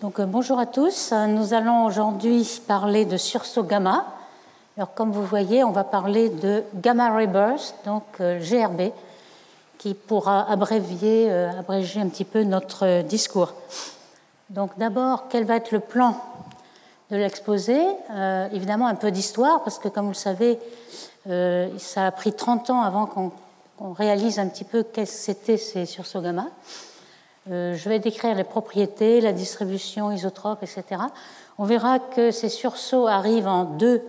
Bonjour à tous. Nous allons aujourd'hui parler de sursaut gamma. Alors, comme vous voyez, on va parler de gamma ray burst, donc GRB, qui pourra abréger un petit peu notre discours. Donc, d'abord, quel va être le plan de l'exposé? Évidemment, un peu d'histoire, parce que, comme vous le savez, ça a pris 30 ans avant qu'on réalise un petit peu qu'est-ce que c'était ces sursauts gamma. Je vais décrire les propriétés, la distribution isotrope, etc. On verra que ces sursauts arrivent en deux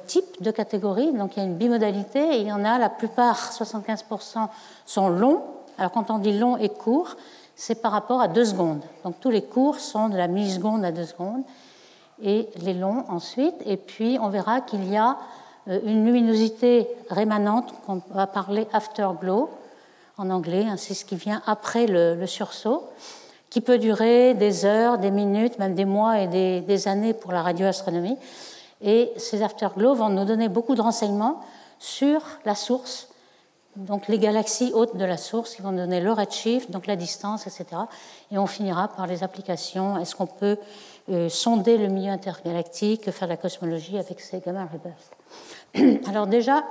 types, deux catégories. Donc il y a une bimodalité et il y en a, la plupart, 75%, sont longs. Alors quand on dit long et court, c'est par rapport à 2 secondes. Donc tous les courts sont de la milliseconde à 2 secondes et les longs ensuite. Et puis on verra qu'il y a une luminosité rémanente qu'on va parler afterglow en anglais, c'est ce qui vient après le sursaut, qui peut durer des heures, des minutes, même des mois et des années pour la radioastronomie. Et ces afterglows vont nous donner beaucoup de renseignements sur la source, donc les galaxies hautes de la source, ils vont donner le redshift, donc la distance, etc. Et on finira par les applications. Est-ce qu'on peut sonder le milieu intergalactique, faire de la cosmologie avec ces gamma ray bursts? Alors déjà,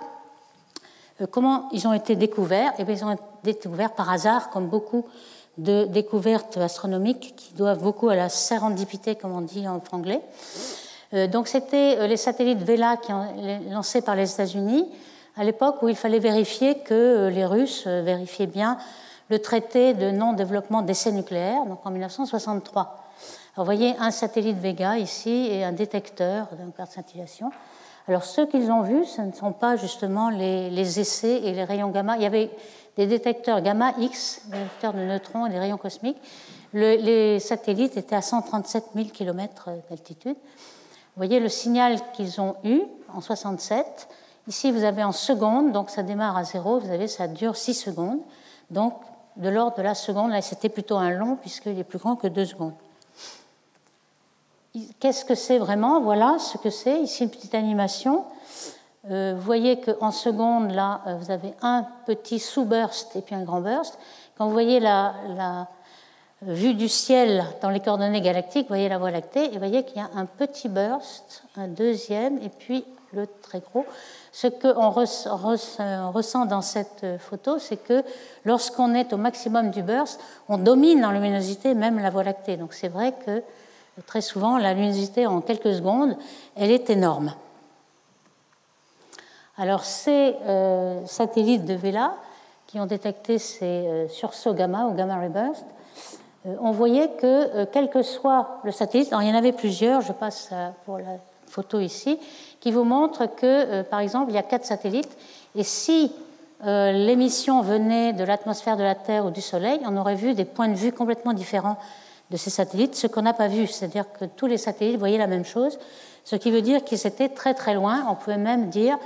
comment ils ont été découverts? Eh bien, ils ont été découverts par hasard, comme beaucoup de découvertes astronomiques qui doivent beaucoup à la sérendipité, comme on dit en anglais. Donc, c'était les satellites Vela qui ont lancés par les États-Unis, à l'époque où il fallait vérifier que les Russes vérifiaient bien le traité de non-développement d'essais nucléaires, donc en 1963. Alors, vous voyez un satellite Vega ici et un détecteur d'un quart de scintillation. Alors, ceux qu'ils ont vus, ce ne sont pas justement les essais et les rayons gamma. Il y avait des détecteurs gamma X, des détecteurs de neutrons et des rayons cosmiques. Les satellites étaient à 137 000 km d'altitude. Vous voyez le signal qu'ils ont eu en 67. Ici, vous avez en secondes, donc ça démarre à 0. Vous avez, ça dure 6 secondes. Donc, de l'ordre de la seconde, là, c'était plutôt un long, puisqu'il est plus grand que 2 secondes. Qu'est-ce que c'est vraiment? Voilà ce que c'est. Ici, une petite animation. Vous voyez qu'en seconde, là, vous avez un petit sous-burst et puis un grand burst. Quand vous voyez la vue du ciel dans les coordonnées galactiques, vous voyez la Voie lactée, et vous voyez qu'il y a un petit burst, un deuxième, et puis le très gros. Ce qu'on ressent dans cette photo, c'est que lorsqu'on est au maximum du burst, on domine en luminosité même la Voie lactée. Donc c'est vrai que très souvent, la luminosité en quelques secondes, elle est énorme. Alors, ces satellites de Vela qui ont détecté ces sursauts gamma ou gamma ray burst, on voyait que, quel que soit le satellite, alors il y en avait plusieurs, je passe pour la photo ici, qui vous montrent que, par exemple, il y a 4 satellites, et si l'émission venait de l'atmosphère de la Terre ou du Soleil, on aurait vu des points de vue complètement différents de ces satellites, ce qu'on n'a pas vu, c'est-à-dire que tous les satellites voyaient la même chose, ce qui veut dire qu'ils étaient très très loin. On pouvait même dire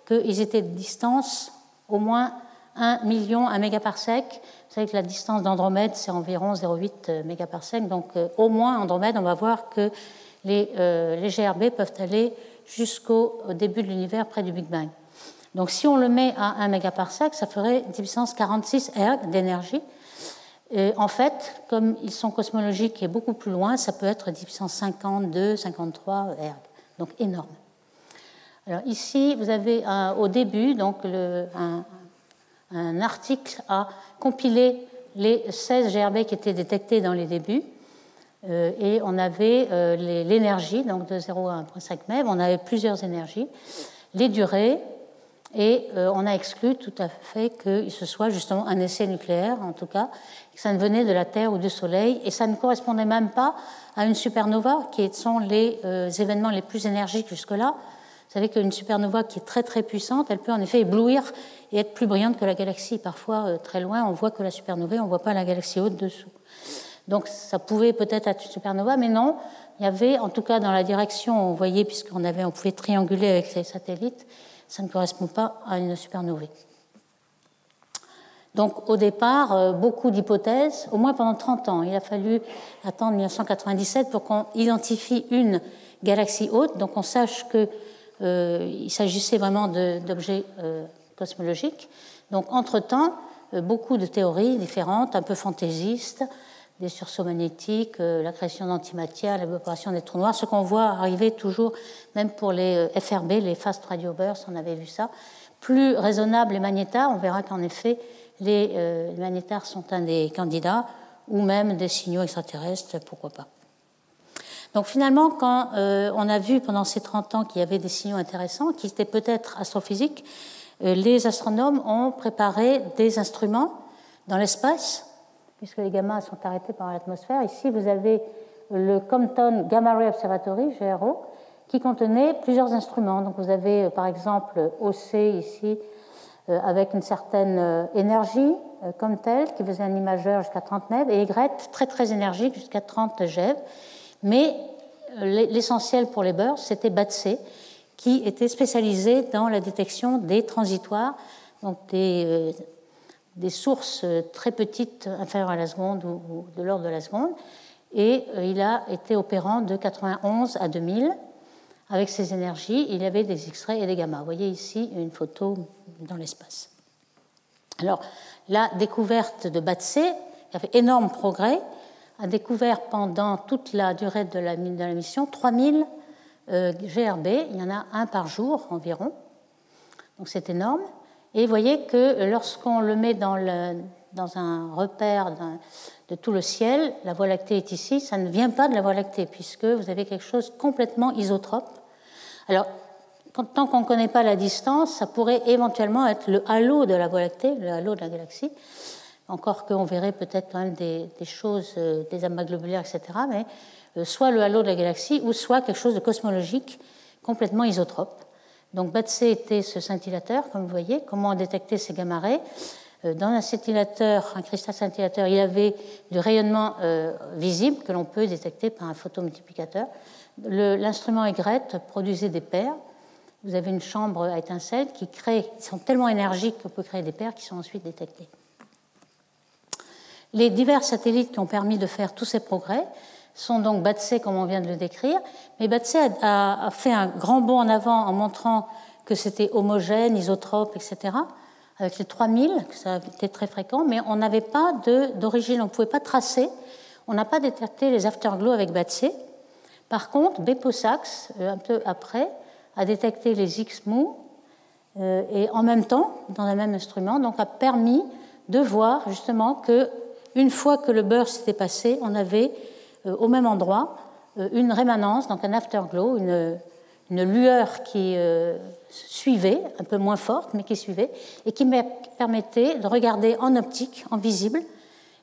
qu'ils étaient de distance au moins 1 million, 1 mégaparsec. Vous savez que la distance d'Andromède, c'est environ 0,8 mégaparsec, donc au moins Andromède, on va voir que les GRB peuvent aller jusqu'au début de l'univers, près du Big Bang. Donc si on le met à 1 mégaparsec, ça ferait 10 puissance 46 erg d'énergie. En fait, comme ils sont cosmologiques et beaucoup plus loin, ça peut être 10 puissance 52, 53 erg, donc énorme. Alors ici, vous avez au début donc un article à compiler les 16 GRB qui étaient détectés dans les débuts, et on avait l'énergie, donc de 0 à 1,5 MeV, on avait plusieurs énergies, les durées, et on a exclu tout à fait que ce soit justement un essai nucléaire, en tout cas, que ça ne venait de la Terre ou du Soleil, et ça ne correspondait même pas à une supernova, qui sont les événements les plus énergiques jusque-là. Vous savez qu'une supernova qui est très très puissante, elle peut en effet éblouir et être plus brillante que la galaxie. Parfois, très loin, on voit que la supernova, on ne voit pas la galaxie haute dessous. Donc ça pouvait peut-être être une supernova, mais non, il y avait, en tout cas dans la direction, on voyait, puisqu'on pouvait trianguler avec ces satellites, ça ne correspond pas à une supernovae. Donc au départ, beaucoup d'hypothèses, au moins pendant 30 ans. Il a fallu attendre 1997 pour qu'on identifie une galaxie haute, donc on sache qu'il s'agissait vraiment d'objets cosmologiques. Donc entre-temps, beaucoup de théories différentes, un peu fantaisistes, des sursauts magnétiques, la création d'antimatière, l'évaporation des trous noirs, ce qu'on voit arriver toujours, même pour les FRB, les Fast Radio Bursts, on avait vu ça. Plus raisonnables les magnétars, on verra qu'en effet, les magnétars sont un des candidats, ou même des signaux extraterrestres, pourquoi pas. Donc finalement, quand on a vu pendant ces 30 ans qu'il y avait des signaux intéressants, qui étaient peut-être astrophysiques, les astronomes ont préparé des instruments dans l'espace, puisque les gammas sont arrêtés par l'atmosphère. Ici, vous avez le Compton Gamma Ray Observatory, GRO, qui contenait plusieurs instruments. Donc vous avez par exemple OC ici, avec une certaine énergie comme telle, qui faisait un imageur jusqu'à 30 MeV, et Y, très très énergique, jusqu'à 30 GeV. Mais l'essentiel pour les bursts, c'était BATC, qui était spécialisé dans la détection des transitoires, donc des sources très petites, inférieures à la seconde ou de l'ordre de la seconde. Et il a été opérant de 91 à 2000. Avec ces énergies, il y avait des X-rays et des gamma. Vous voyez ici une photo dans l'espace. Alors, la découverte de BATC a fait énorme progrès, a découvert pendant toute la durée de la mission 3000 GRB. Il y en a un par jour environ. Donc c'est énorme. Et vous voyez que lorsqu'on le met dans un repère de tout le ciel, la Voie lactée est ici, ça ne vient pas de la Voie lactée, puisque vous avez quelque chose complètement isotrope. Alors, tant qu'on ne connaît pas la distance, ça pourrait éventuellement être le halo de la Voie lactée, le halo de la galaxie, encore qu'on verrait peut-être quand même des choses, des amas globulaires, etc., mais soit le halo de la galaxie, ou soit quelque chose de cosmologique complètement isotrope. Donc BATC était ce scintillateur, comme vous voyez. Comment détecter ces gamma-rays? Dans un scintillateur, un cristal scintillateur, il y avait du rayonnement visible que l'on peut détecter par un photomultiplicateur. L'instrument Y produisait des paires. Vous avez une chambre à étincelles qui sont tellement énergiques qu'on peut créer des paires qui sont ensuite détectées. Les divers satellites qui ont permis de faire tous ces progrès sont donc BATC, comme on vient de le décrire, mais BATC a fait un grand bond en avant en montrant que c'était homogène, isotrope, etc., avec les 3000, que ça était très fréquent, mais on n'avait pas d'origine, on ne pouvait pas tracer, on n'a pas détecté les afterglows avec BATC. Par contre, Bepo-Sachs, un peu après, a détecté les X-MOO, et en même temps, dans le même instrument, donc a permis de voir justement qu'une fois que le burst était passé, on avait au même endroit une rémanence, donc un afterglow, une lueur qui suivait, un peu moins forte, mais qui suivait, et qui permettait de regarder en optique, en visible,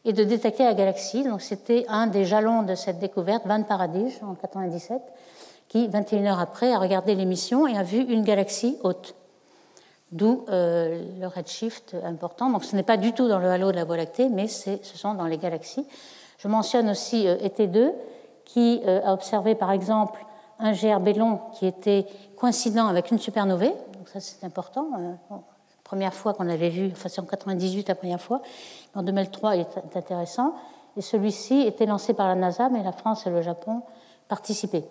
et de détecter la galaxie. Donc c'était un des jalons de cette découverte, Van Paradis, en 1997, qui, 21 heures après, a regardé l'émission et a vu une galaxie haute, d'où le redshift important. Donc ce n'est pas du tout dans le halo de la Voie lactée, mais ce sont dans les galaxies. Je mentionne aussi ET2, qui a observé par exemple un GRB long qui était coïncident avec une supernovae. Donc ça c'est important. Première fois qu'on l'avait vu, enfin c'est en 1998 la première fois. En 2003 il est intéressant. Et celui-ci était lancé par la NASA, mais la France et le Japon participaient.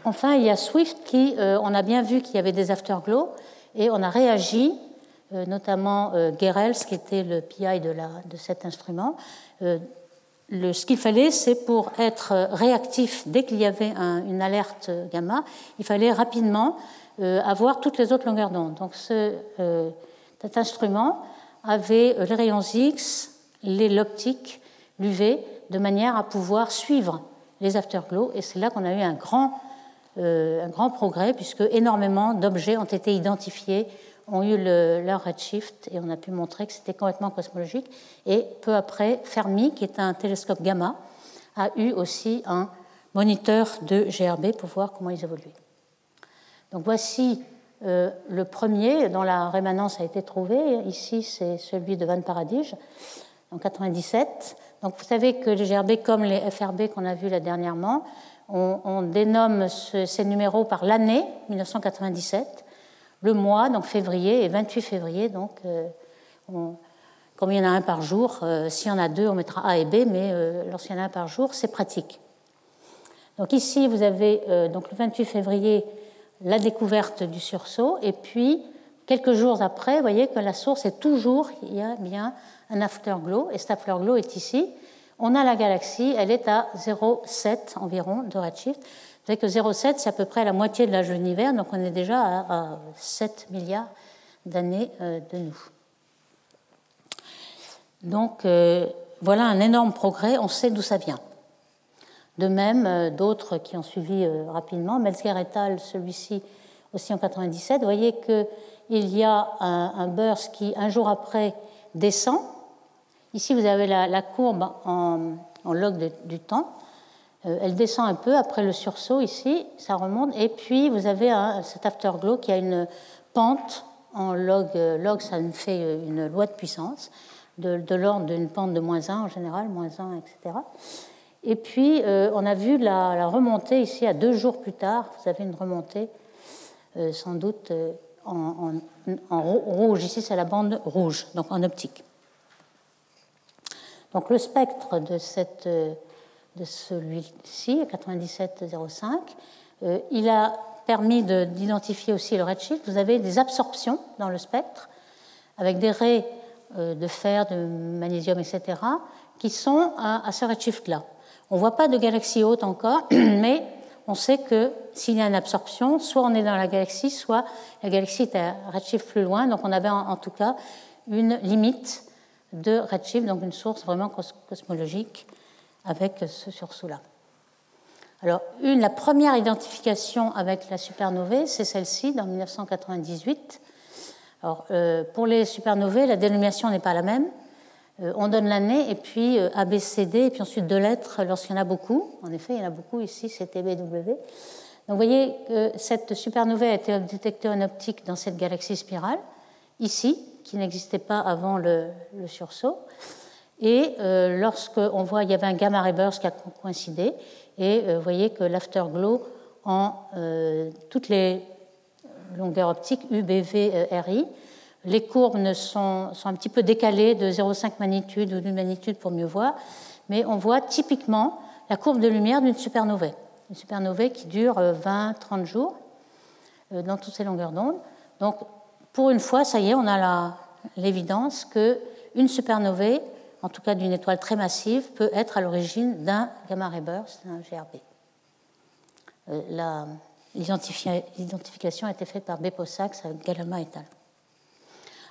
Enfin il y a Swift qui, on a bien vu qu'il y avait des afterglows et on a réagi, notamment Gerels qui était le PI de cet instrument. Ce qu'il fallait, c'est pour être réactif dès qu'il y avait une alerte gamma, il fallait rapidement avoir toutes les autres longueurs d'onde. Donc cet instrument avait les rayons X, l'optique, l'UV, de manière à pouvoir suivre les afterglows. Et c'est là qu'on a eu un grand progrès, puisque énormément d'objets ont été identifiés, ont eu leur redshift, et on a pu montrer que c'était complètement cosmologique. Et peu après, Fermi, qui est un télescope gamma, a eu aussi un moniteur de GRB pour voir comment ils évoluaient. Donc voici le premier dont la rémanence a été trouvée. Ici, c'est celui de Van Paradis, en 1997. Donc vous savez que les GRB, comme les FRB qu'on a vus là dernièrement, on dénomme ces numéros par l'année, 1997, le mois, donc février, et 28 février, donc comme il y en a un par jour, s'il y en a deux, on mettra A et B, mais lorsqu'il y en a un par jour, c'est pratique. Donc ici, vous avez donc le 28 février la découverte du sursaut, et puis quelques jours après, vous voyez que la source est toujours, il y a bien un afterglow, et cet afterglow est ici, On a la galaxie, elle est à 0,7 environ de redshift. Vous savez que 0,7, c'est à peu près la moitié de l'âge de l'univers, donc on est déjà à 7 milliards d'années de nous. Donc voilà un énorme progrès, on sait d'où ça vient. De même, d'autres qui ont suivi rapidement, Metzger et al., celui-ci aussi en 97, vous voyez qu'il y a un burst qui, un jour après, descend. Ici, vous avez la courbe en log du temps. Elle descend un peu après le sursaut, ici, ça remonte. Et puis, vous avez cet afterglow qui a une pente en log. Log, ça nous fait une loi de puissance, de l'ordre d'une pente de -1 en général, -1, etc. Et puis, on a vu la remontée ici, à 2 jours plus tard. Vous avez une remontée, sans doute, en rouge. Ici, c'est la bande rouge, donc en optique. Donc, le spectre de celui-ci, 97,05, il a permis d'identifier aussi le redshift. Vous avez des absorptions dans le spectre, avec des raies de fer, de magnésium, etc., qui sont à ce redshift-là. On ne voit pas de galaxie haute encore, mais on sait que s'il y a une absorption, soit on est dans la galaxie, soit la galaxie est à redshift plus loin. Donc on avait en tout cas une limite de redshift, donc une source vraiment cosmologique avec ce sursaut-là. Alors, la première identification avec la supernovae, c'est celle-ci, dans 1998. Alors, pour les supernovae, la dénomination n'est pas la même. On donne l'année, et puis A, B, C, D, et puis ensuite 2 lettres lorsqu'il y en a beaucoup. En effet, il y en a beaucoup ici, c'est TBW. Donc, vous voyez que cette supernovae a été détectée en optique dans cette galaxie spirale, ici, qui n'existait pas avant le sursaut. Et lorsqu'on voit, il y avait un gamma ray burst qui a coïncidé, et vous voyez que l'afterglow en toutes les longueurs optiques, U, B, V, RI, les courbes sont un petit peu décalées de 0,5 magnitude ou d'une magnitude pour mieux voir, mais on voit typiquement la courbe de lumière d'une supernovae. Une supernovae qui dure 20-30 jours dans toutes ces longueurs d'onde. Donc, pour une fois, ça y est, on a l'évidence qu'une supernovae, en tout cas d'une étoile très massive, peut être à l'origine d'un gamma ray burst, d'un GRB. L'identification a été faite par Bepo-Sachs avec Galama et al.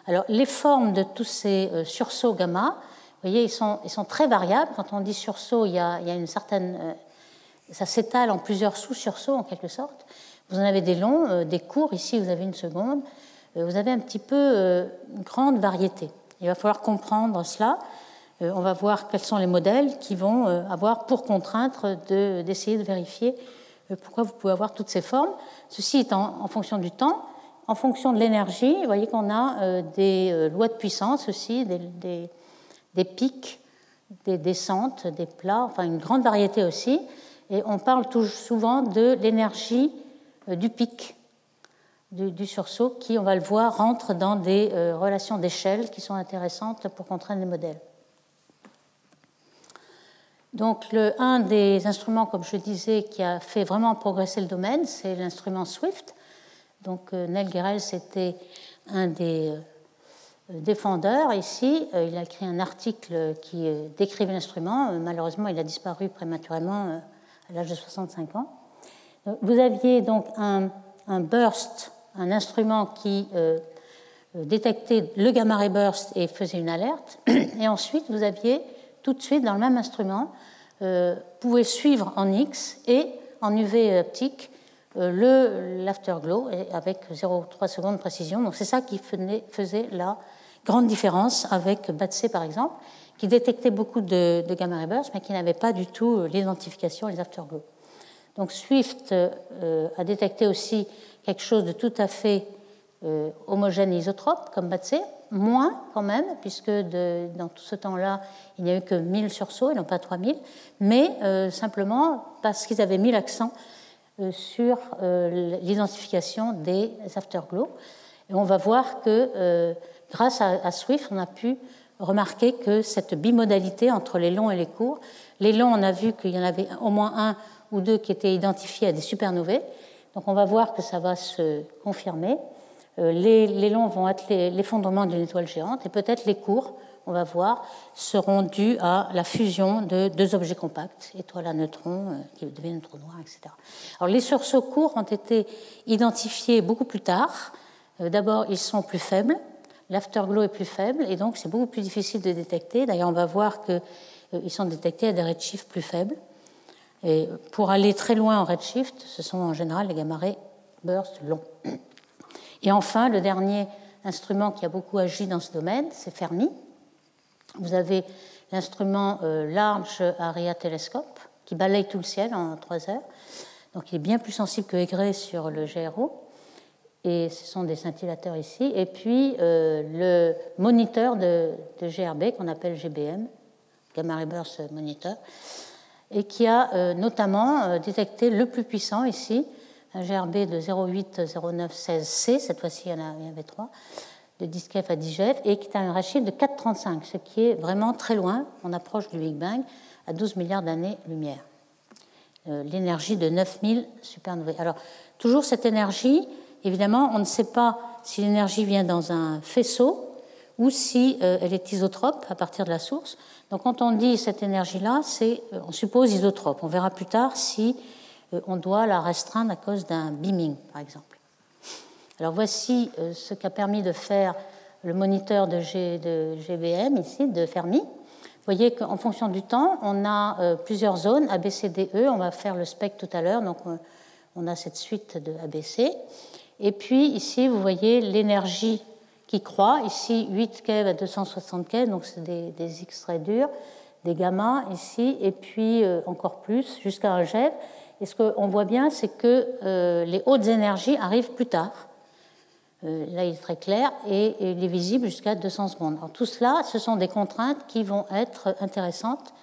Alors, les formes de tous ces sursauts gamma, vous voyez, ils sont très variables. Quand on dit sursaut, il y a une certaine... ça s'étale en plusieurs sous-sursauts, en quelque sorte. Vous en avez des longs, des courts. Ici, vous avez 1 seconde. Vous avez un petit peu une grande variété. Il va falloir comprendre cela. On va voir quels sont les modèles qui vont avoir pour contrainte d'essayer de vérifier pourquoi vous pouvez avoir toutes ces formes. Ceci est en fonction du temps. En fonction de l'énergie, vous voyez qu'on a des lois de puissance aussi, des pics, des descentes, des plats, enfin une grande variété aussi. Et on parle souvent de l'énergie du pic, du sursaut, qui, on va le voir, rentre dans des relations d'échelle qui sont intéressantes pour contraindre les modèles. Donc, un des instruments, comme je disais, qui a fait vraiment progresser le domaine, c'est l'instrument SWIFT. Donc, Neil Gehrels était un des défendeurs ici. Il a écrit un article qui décrivait l'instrument. Malheureusement, il a disparu prématurément à l'âge de 65 ans. Vous aviez donc un burst, un instrument qui détectait le gamma ray burst et faisait une alerte. Et ensuite, vous aviez tout de suite, dans le même instrument, pouvait suivre en X et en UV optique l'afterglow avec 0,3 secondes de précision. Donc c'est ça qui faisait la grande différence avec BATC par exemple, qui détectait beaucoup de gamma ray burst, mais qui n'avait pas du tout l'identification des afterglows. Donc Swift a détecté aussi quelque chose de tout à fait homogène et isotrope, comme BATC, moins quand même, puisque dans tout ce temps-là, il n'y a eu que 1000 sursauts et non pas 3000, mais simplement parce qu'ils avaient mis l'accent sur l'identification des afterglows. Et on va voir que grâce à Swift, on a pu remarquer que cette bimodalité entre les longs et les courts, les longs, on a vu qu'il y en avait au moins 1 ou 2 qui étaient identifiés à des supernovae, donc on va voir que ça va se confirmer. Les longs vont être l'effondrement d'une étoile géante et peut-être les courts on va voir, seront dus à la fusion de deux objets compacts, étoiles à neutrons qui deviennent trous noirs, etc. Alors, les sursauts courts ont été identifiés beaucoup plus tard. D'abord, ils sont plus faibles, l'afterglow est plus faible, et donc c'est beaucoup plus difficile de détecter. D'ailleurs, on va voir qu'ils sont détectés à des redshifts plus faibles. Et pour aller très loin en redshift, ce sont en général les gamma-ray bursts longs. Et enfin, le dernier instrument qui a beaucoup agi dans ce domaine, c'est Fermi. Vous avez l'instrument Large Area Telescope qui balaye tout le ciel en 3 heures. Donc il est bien plus sensible que Aigré sur le GRO. Et ce sont des scintillateurs ici. Et puis le moniteur de GRB qu'on appelle GBM, Gamma Ray Burst Monitor, et qui a notamment détecté le plus puissant ici, un GRB de 080916C, cette fois-ci il y en avait 3, de 10 keV à 10 GeV, et qui a un redshift de 4,35, ce qui est vraiment très loin. On approche du Big Bang à 12 milliards d'années-lumière. L'énergie de 9000 supernovae. Alors, toujours cette énergie, évidemment, on ne sait pas si l'énergie vient dans un faisceau ou si elle est isotrope à partir de la source. Donc, quand on dit cette énergie-là, on suppose isotrope. On verra plus tard si on doit la restreindre à cause d'un beaming, par exemple. Alors voici ce qu'a permis de faire le moniteur de GBM, ici, de Fermi. Vous voyez qu'en fonction du temps, on a plusieurs zones, A, B, C, D, E. On va faire le spectre tout à l'heure, donc on a cette suite de ABC. Et puis ici, vous voyez l'énergie qui croît. Ici, 8 keV à 260 keV, donc c'est des X très durs, des gamma ici, et puis encore plus, jusqu'à un GeV. Et ce qu'on voit bien, c'est que les hautes énergies arrivent plus tard. Là, il est très clair, et il est visible jusqu'à 200 secondes. Alors, tout cela, ce sont des contraintes qui vont être intéressantes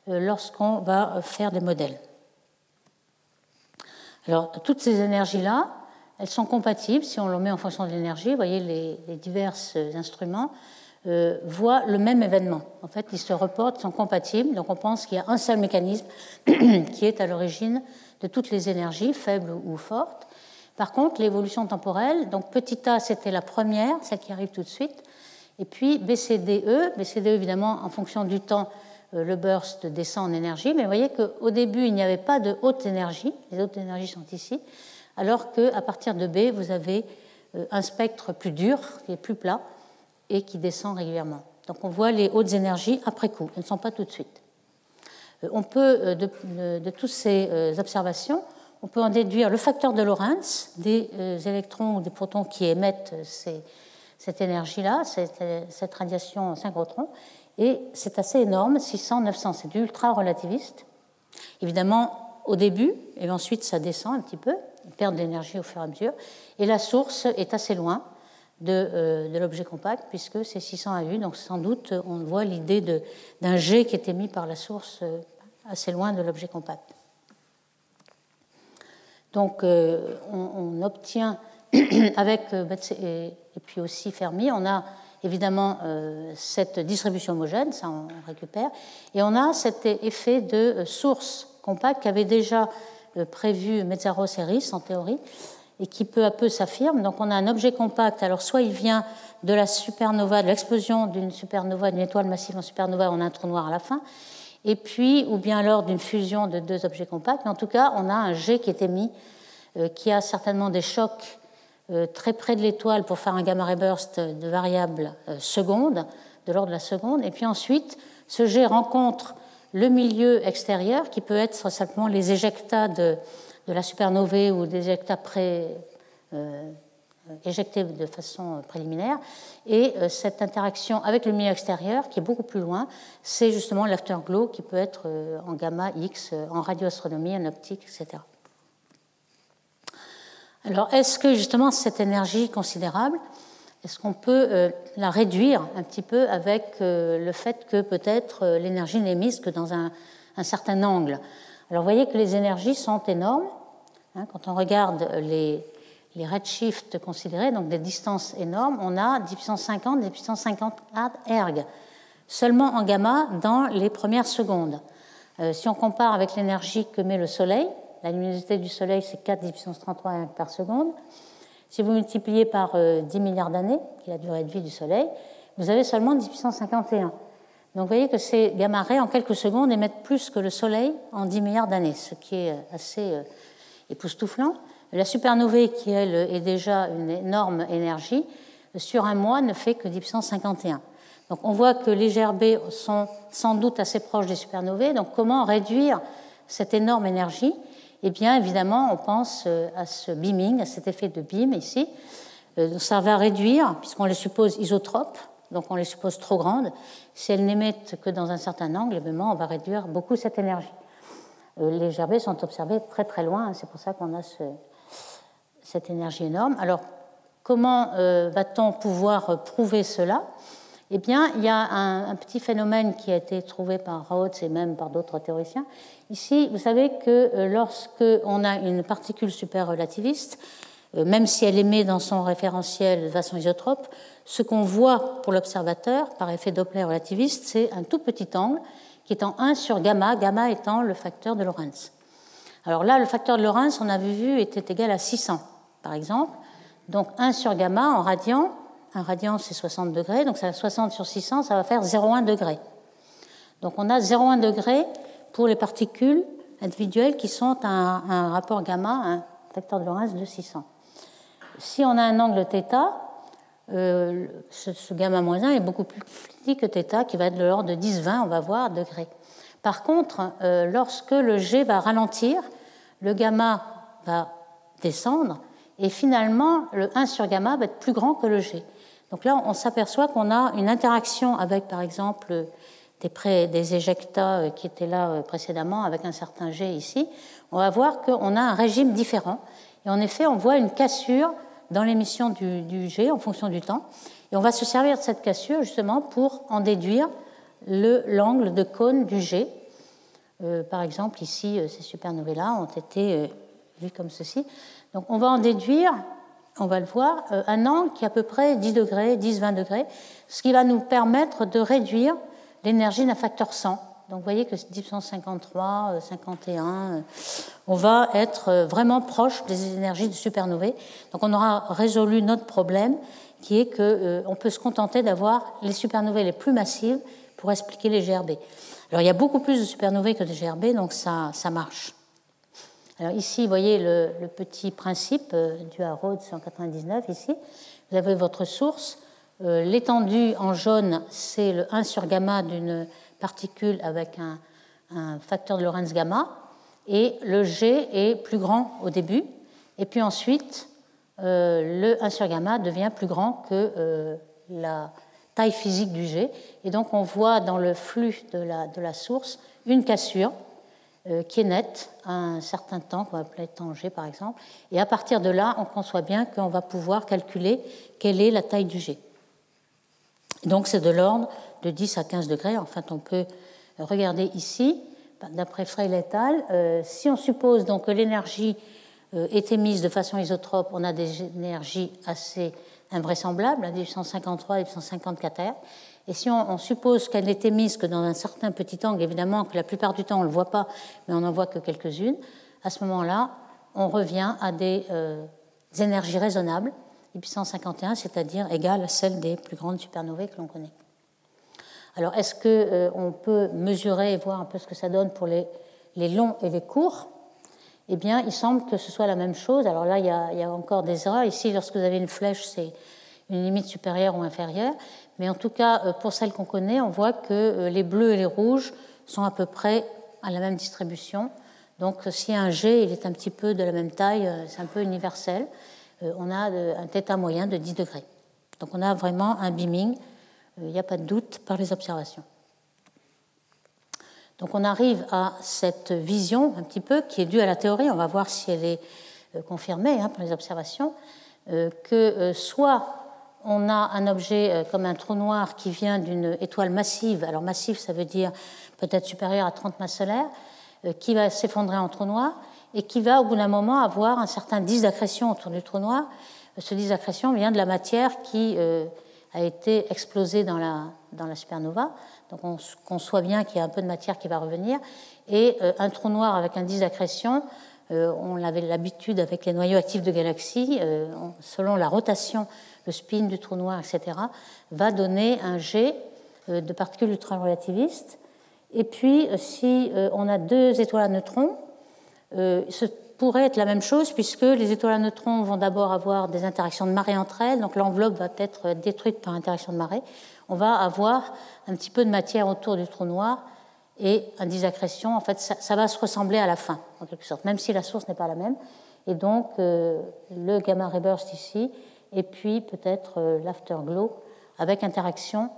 lorsqu'on va faire des modèles. Alors, toutes ces énergies-là, elles sont compatibles si on le met en fonction de l'énergie. Vous voyez, les divers instruments voient le même événement. En fait, ils se reportent, ils sont compatibles. Donc, on pense qu'il y a un seul mécanisme qui est à l'origine de toutes les énergies, faibles ou fortes. Par contre, l'évolution temporelle, donc petit a, c'était la première, celle qui arrive tout de suite, et puis BCDE, évidemment, en fonction du temps, le burst descend en énergie, mais vous voyez qu'au début, il n'y avait pas de haute énergie, les hautes énergies sont ici, alors qu'à partir de B, vous avez un spectre plus dur, qui est plus plat, et qui descend régulièrement. Donc on voit les hautes énergies après coup, elles ne sont pas tout de suite. On peut, de toutes ces observations, on peut en déduire le facteur de Lorentz des électrons ou des protons qui émettent cette énergie-là, cette radiation synchrotron, et c'est assez énorme, 600, 900, c'est du ultra-relativiste. Évidemment, au début, et ensuite ça descend un petit peu, on perd de l'énergie au fur et à mesure, et la source est assez loin de l'objet compact, puisque c'est 600 AU, donc sans doute on voit l'idée d'un jet qui est émis par la source assez loin de l'objet compact. Donc, on obtient avec et puis aussi Fermi, on a évidemment cette distribution homogène, ça on récupère, et on a cet effet de source compacte qu'avait déjà prévu Metzaros et Riss en théorie, et qui peu à peu s'affirme. Donc, on a un objet compact, alors soit il vient de la supernova, de l'explosion d'une supernova, d'une étoile massive en supernova, on a un trou noir à la fin, et puis, ou bien alors d'une fusion de deux objets compacts, mais en tout cas, on a un jet qui est émis, qui a certainement des chocs très près de l'étoile pour faire un gamma-ray burst de variable seconde, de l'ordre de la seconde, et puis ensuite, ce jet rencontre le milieu extérieur, qui peut être simplement les éjectats de la supernovae ou des éjectats éjectés de façon préliminaire, et cette interaction avec le milieu extérieur, qui est beaucoup plus loin, c'est justement l'afterglow qui peut être en gamma X, en radioastronomie, en optique, etc. Alors, est-ce que justement cette énergie considérable, est-ce qu'on peut la réduire un petit peu avec le fait que peut-être l'énergie n'est émise que dans un certain angle? Alors, vous voyez que les énergies sont énormes. Quand on regarde les redshifts considérés, donc des distances énormes, on a 10 puissance 50, 10 puissance 50 erg, seulement en gamma dans les premières secondes. Si on compare avec l'énergie que met le Soleil, la luminosité du Soleil, c'est 4 10 puissance 33 erg par seconde. Si vous multipliez par 10 milliards d'années, qui est la durée de vie du Soleil, vous vous avez seulement 10 puissance 51. Donc vous voyez que ces gamma-rays, en quelques secondes, émettent plus que le Soleil en 10 milliards d'années, ce qui est assez époustouflant. La supernovae, qui elle est déjà une énorme énergie, sur un mois ne fait que 10 puissance 51. Donc on voit que les GRB sont sans doute assez proches des supernovae. Donc comment réduire cette énorme énergie? Eh bien évidemment, on pense à ce beaming, à cet effet de beam ici. Ça va réduire, puisqu'on les suppose isotropes, donc on les suppose trop grandes. Si elles n'émettent que dans un certain angle, évidemment, on va réduire beaucoup cette énergie. Les GRB sont observés très très loin, c'est pour ça qu'on a cette énergie énorme. Alors, comment va-t-on pouvoir prouver cela? Eh bien, il y a un petit phénomène qui a été trouvé par Rhodes et même par d'autres théoriciens. Ici, vous savez que lorsqu'on a une particule super-relativiste, même si elle émet dans son référentiel de façon isotrope, ce qu'on voit pour l'observateur par effet Doppler relativiste, c'est un tout petit angle qui est en 1 sur gamma, gamma étant le facteur de Lorentz. Alors là, le facteur de Lorentz, on avait vu, était égal à 600, par exemple. Donc 1 sur gamma en radian, un radian c'est 60 degrés, donc ça 60 sur 600, ça va faire 0,1 degré. Donc on a 0,1 degré pour les particules individuelles qui sont à un rapport gamma, un facteur de Lorentz de 600. Si on a un angle θ, ce gamma-1 est beaucoup plus petit que θ, qui va être de l'ordre de 10-20, on va voir, degrés. Par contre, lorsque le G va ralentir, le gamma va descendre, et finalement, le 1 sur gamma va être plus grand que le G. Donc là, on s'aperçoit qu'on a une interaction avec, par exemple, des éjectats qui étaient là précédemment, avec un certain G ici. On va voir qu'on a un régime différent. Et en effet, on voit une cassure dans l'émission du G en fonction du temps. Et on va se servir de cette cassure justement pour en déduire l'angle de cône du G. Par exemple, ici, ces supernovae-là ont été vues comme ceci. Donc on va en déduire, on va le voir, un angle qui est à peu près 10 degrés, 10-20 degrés, ce qui va nous permettre de réduire l'énergie d'un facteur 100. Donc vous voyez que 1053, 51, on va être vraiment proche des énergies de supernovae. Donc on aura résolu notre problème qui est qu'on peut se contenter d'avoir les supernovae les plus massives pour expliquer les GRB. Alors il y a beaucoup plus de supernovae que de GRB, donc ça marche. Alors ici, vous voyez le petit principe dû à Rhodes en 1999, ici. Vous avez votre source. L'étendue en jaune, c'est le 1 sur gamma d'une particule avec un facteur de Lorentz gamma, et le G est plus grand au début, et puis ensuite, le 1 sur gamma devient plus grand que la taille physique du G, et donc on voit dans le flux de la source une cassure qui est nette à un certain temps, qu'on va appeler temps G par exemple, et à partir de là, on conçoit bien qu'on va pouvoir calculer quelle est la taille du G. Donc c'est de l'ordre de 10 à 15 degrés. En fait, on peut regarder ici, d'après Frey et al. Si on suppose donc que l'énergie est émise de façon isotrope, on a des énergies assez invraisemblables, à 1853 et 1854 R. Et si on suppose qu'elle est émise que dans un certain petit angle, évidemment que la plupart du temps on ne le voit pas, mais on n'en voit que quelques-unes, à ce moment-là, on revient à des énergies raisonnables, et puissance 51, c'est-à-dire égale à celle des plus grandes supernovae que l'on connaît. Alors, est-ce qu'on peut mesurer et voir un peu ce que ça donne pour les longs et les courts? Eh bien, il semble que ce soit la même chose. Alors là, il y a encore des erreurs. Ici, lorsque vous avez une flèche, c'est une limite supérieure ou inférieure. Mais en tout cas, pour celles qu'on connaît, on voit que les bleus et les rouges sont à peu près à la même distribution. Donc, si un G il est un petit peu de la même taille, c'est un peu universel, on a un θ moyen de 10 degrés. Donc, on a vraiment un beaming, il n'y a pas de doute, par les observations. Donc, on arrive à cette vision un petit peu qui est due à la théorie. On va voir si elle est confirmée par les observations, que soit on a un objet comme un trou noir qui vient d'une étoile massive. Alors massif, ça veut dire peut-être supérieur à 30 masses solaires, qui va s'effondrer en trou noir et qui va au bout d'un moment avoir un certain disque d'accrétion autour du trou noir. Ce disque d'accrétion vient de la matière qui a été explosée dans la supernova. Donc on conçoit bien qu'il y a un peu de matière qui va revenir. Et un trou noir avec un disque d'accrétion On avait l'habitude avec les noyaux actifs de galaxies, selon la rotation, le spin du trou noir, etc., va donner un jet de particules ultra-relativistes. Et puis, si on a deux étoiles à neutrons, ce pourrait être la même chose, puisque les étoiles à neutrons vont d'abord avoir des interactions de marée entre elles, donc l'enveloppe va être détruite par interaction de marée. On va avoir un petit peu de matière autour du trou noir et un disaccrétion. En fait, ça va se ressembler à la fin, en quelque sorte, même si la source n'est pas la même. Et donc, le gamma ray burst ici, et puis peut-être l'afterglow, avec interaction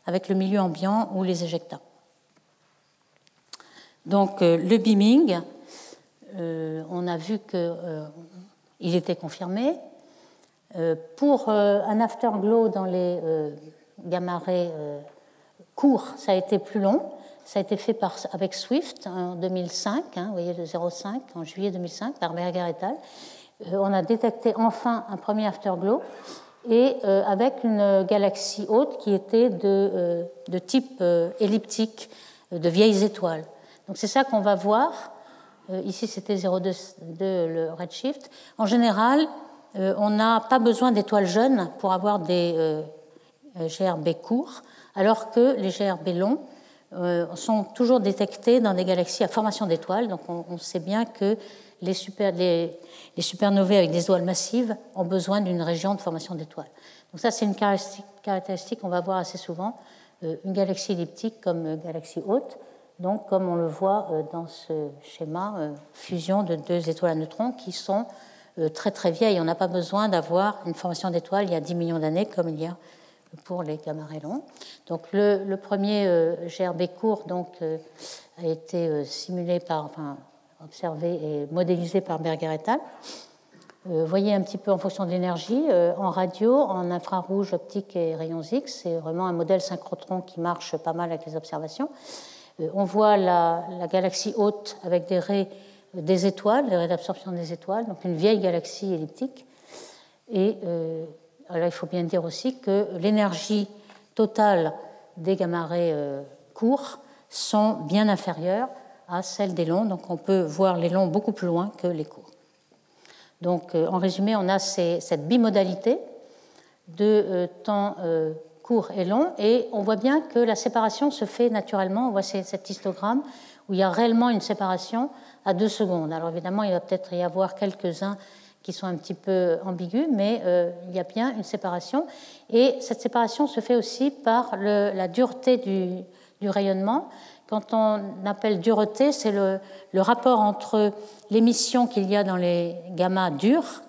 avec le milieu ambiant ou les éjectats. Donc, le beaming, on a vu qu'il était confirmé. Pour un afterglow dans les gamma-rays courts, ça a été plus long. Ça a été fait avec Swift en 2005, vous voyez le 0,5, en juillet 2005, par Berger et al. On a détecté enfin un premier afterglow, et avec une galaxie haute qui était de type elliptique, de vieilles étoiles. Donc c'est ça qu'on va voir. Ici, c'était 0,2 le redshift. En général, on n'a pas besoin d'étoiles jeunes pour avoir des GRB courts, alors que les GRB longs sont toujours détectés dans des galaxies à formation d'étoiles. Donc on sait bien que les supernovae avec des étoiles massives ont besoin d'une région de formation d'étoiles. Donc ça, c'est une caractéristique qu'on va voir assez souvent, une galaxie elliptique comme galaxie haute. Donc, comme on le voit dans ce schéma, fusion de deux étoiles à neutrons qui sont très très vieilles. On n'a pas besoin d'avoir une formation d'étoiles il y a 10 millions d'années comme il y a pour les gamma-rays longs. Donc, le premier GRB court donc, a été simulé observé et modélisé par Berger et al. Vous voyez un petit peu en fonction de l'énergie, en radio, en infrarouge, optique et rayons X. C'est vraiment un modèle synchrotron qui marche pas mal avec les observations. On voit la galaxie haute avec des raies des étoiles, des raies d'absorption des étoiles, donc une vieille galaxie elliptique. Et alors il faut bien dire aussi que l'énergie totale des gamma-rays courts sont bien inférieures à celle des longs, donc on peut voir les longs beaucoup plus loin que les courts. Donc en résumé, on a cette bimodalité de temps court et long, et on voit bien que la séparation se fait naturellement. On voit cet histogramme où il y a réellement une séparation à 2 secondes. Alors évidemment, il va peut-être y avoir quelques-uns qui sont un petit peu ambigus, mais il y a bien une séparation. Et cette séparation se fait aussi par la dureté du rayonnement. Quand on appelle dureté, c'est le rapport entre l'émission qu'il y a dans les gamma durs,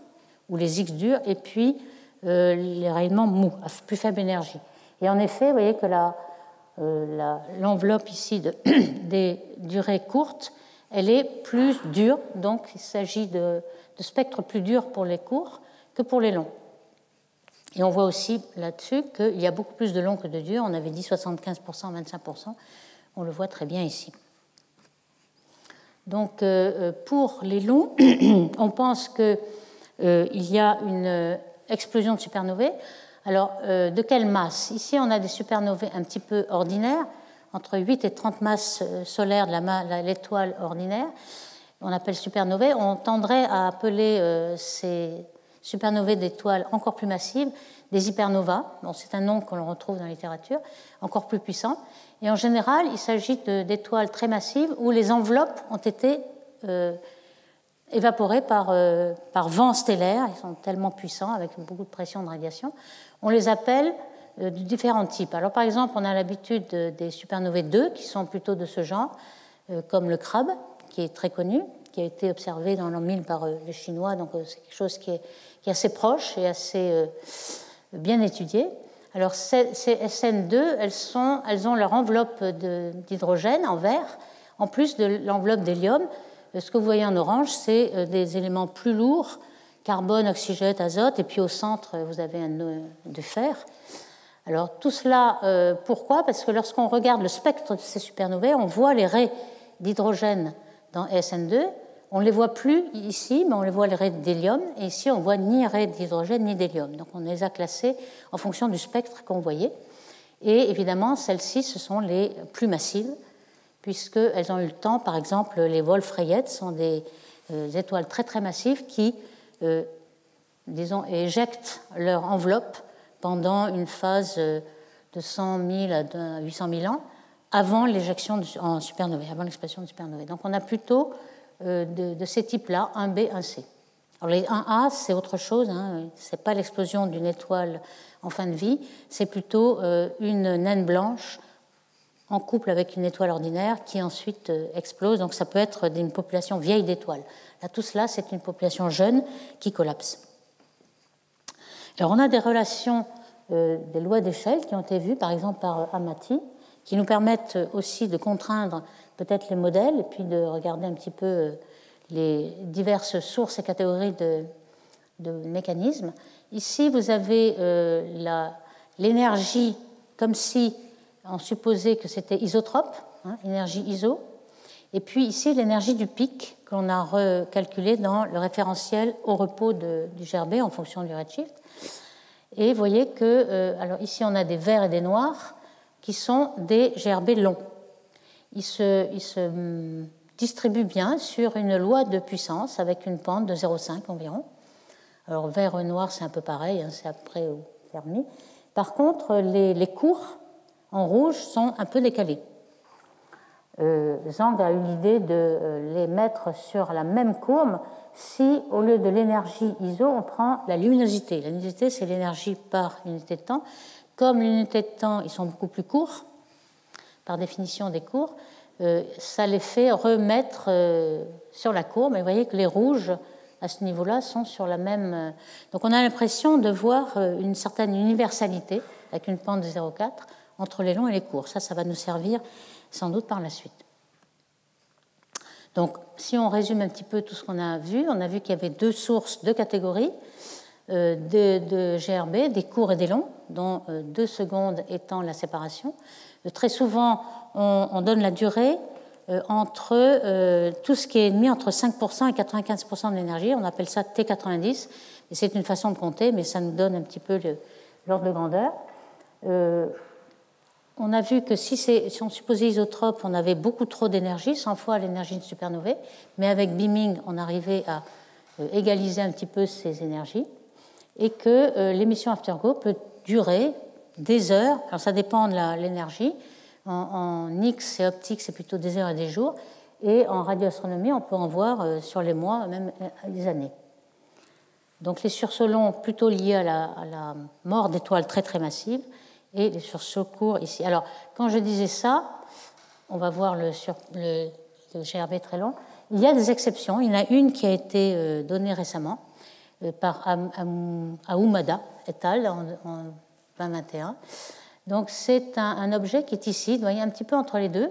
ou les X durs, et puis les rayonnements mous, à plus faible énergie. Et en effet, vous voyez que l'enveloppe ici des durées courtes, elle est plus dure, donc il s'agit de spectres plus durs pour les courts que pour les longs. Et on voit aussi là-dessus qu'il y a beaucoup plus de longs que de durs. On avait dit 75%, 25%. On le voit très bien ici. Donc, pour les longs, on pense qu'il y a une explosion de supernovae. Alors, de quelle masse? Ici, on a des supernovae un petit peu ordinaires, entre 8 et 30 masses solaires de l'étoile ordinaire. On appelle supernovae. On tendrait à appeler ces supernovae d'étoiles encore plus massives des hypernovas. Bon, c'est un nom qu'on retrouve dans la littérature, encore plus puissant. Et en général, il s'agit d'étoiles très massives où les enveloppes ont été évaporées par vent stellaire. Ils sont tellement puissants, avec beaucoup de pression de radiation. On les appelle de différents types. Alors, par exemple, on a l'habitude des supernovae 2 qui sont plutôt de ce genre, comme le CRAB, qui est très connu, qui a été observé dans l'an 1000 par les Chinois. Donc, c'est quelque chose qui est assez proche et assez bien étudié. Alors, ces SN2, elles ont leur enveloppe d'hydrogène en vert, en plus de l'enveloppe d'hélium. Ce que vous voyez en orange, c'est des éléments plus lourds, carbone, oxygène, azote, et puis au centre, vous avez un nœud de fer. Alors, tout cela, pourquoi? Parce que lorsqu'on regarde le spectre de ces supernovae, on voit les raies d'hydrogène dans SN2. On ne les voit plus ici, mais on les voit les raies d'hélium. Et ici, on ne voit ni raies d'hydrogène ni d'hélium. Donc, on les a classées en fonction du spectre qu'on voyait. Et évidemment, celles-ci, ce sont les plus massives, puisqu'elles ont eu le temps, par exemple, les Wolf-Rayet sont des étoiles très très massives qui, disons, éjectent leur enveloppe pendant une phase de 100 000 à 800 000 ans avant l'éjection en supernovae, avant l'expression de supernovae. Donc on a plutôt de ces types-là, 1B, 1C. Alors les 1A, c'est autre chose, hein, ce n'est pas l'explosion d'une étoile en fin de vie, c'est plutôt une naine blanche en couple avec une étoile ordinaire qui ensuite explose. Donc ça peut être d'une population vieille d'étoiles. Là, tout cela, c'est une population jeune qui collapse. Alors on a des relations, des lois d'échelle qui ont été vues, par exemple par Amati, qui nous permettent aussi de contraindre peut-être les modèles et puis de regarder un petit peu les diverses sources et catégories de mécanismes. Ici, vous avez l'énergie comme si on supposait que c'était isotrope, hein, énergie iso, et puis ici l'énergie du pic que l'on a recalculé dans le référentiel au repos du GRB en fonction du redshift. Et vous voyez que, alors ici on a des verts et des noirs qui sont des GRB longs. Ils se distribuent bien sur une loi de puissance avec une pente de 0,5 environ. Alors vert et noir c'est un peu pareil, hein, c'est après au Fermi. Par contre les cours en rouge sont un peu décalés. Zhang a eu l'idée de les mettre sur la même courbe si, au lieu de l'énergie ISO, on prend la luminosité. La luminosité, c'est l'énergie par unité de temps. Comme l'unité de temps, ils sont beaucoup plus courts, par définition des cours, ça les fait remettre sur la courbe. Et vous voyez que les rouges, à ce niveau-là, sont sur la même... Donc on a l'impression de voir une certaine universalité, avec une pente de 0,4, entre les longs et les courts. Ça va nous servir sans doute par la suite. Donc, si on résume un petit peu tout ce qu'on a vu, on a vu qu'il y avait deux sources, deux catégories de GRB, des courts et des longs, dont 2 secondes étant la séparation. Très souvent, on donne la durée entre tout ce qui est mis entre 5% et 95% de l'énergie. On appelle ça T90. Et c'est une façon de compter, mais ça nous donne un petit peu l'ordre de grandeur. On a vu que si on supposait isotrope, on avait beaucoup trop d'énergie, 100 fois l'énergie de supernovae, mais avec beaming, on arrivait à égaliser un petit peu ces énergies, et que l'émission afterglow peut durer des heures. Alors ça dépend de l'énergie. En X et optique, c'est plutôt des heures et des jours, et en radioastronomie, on peut en voir sur les mois, même des années. Donc les sursauts longs plutôt liés à la mort d'étoiles très très massives, et les sursauts courts ici. Alors, quand je disais ça, on va voir le GRB très long. Il y a des exceptions. Il y en a une qui a été donnée récemment par Ahumada et al. En 2021. Donc, c'est un objet qui est ici, vous voyez, un petit peu entre les deux,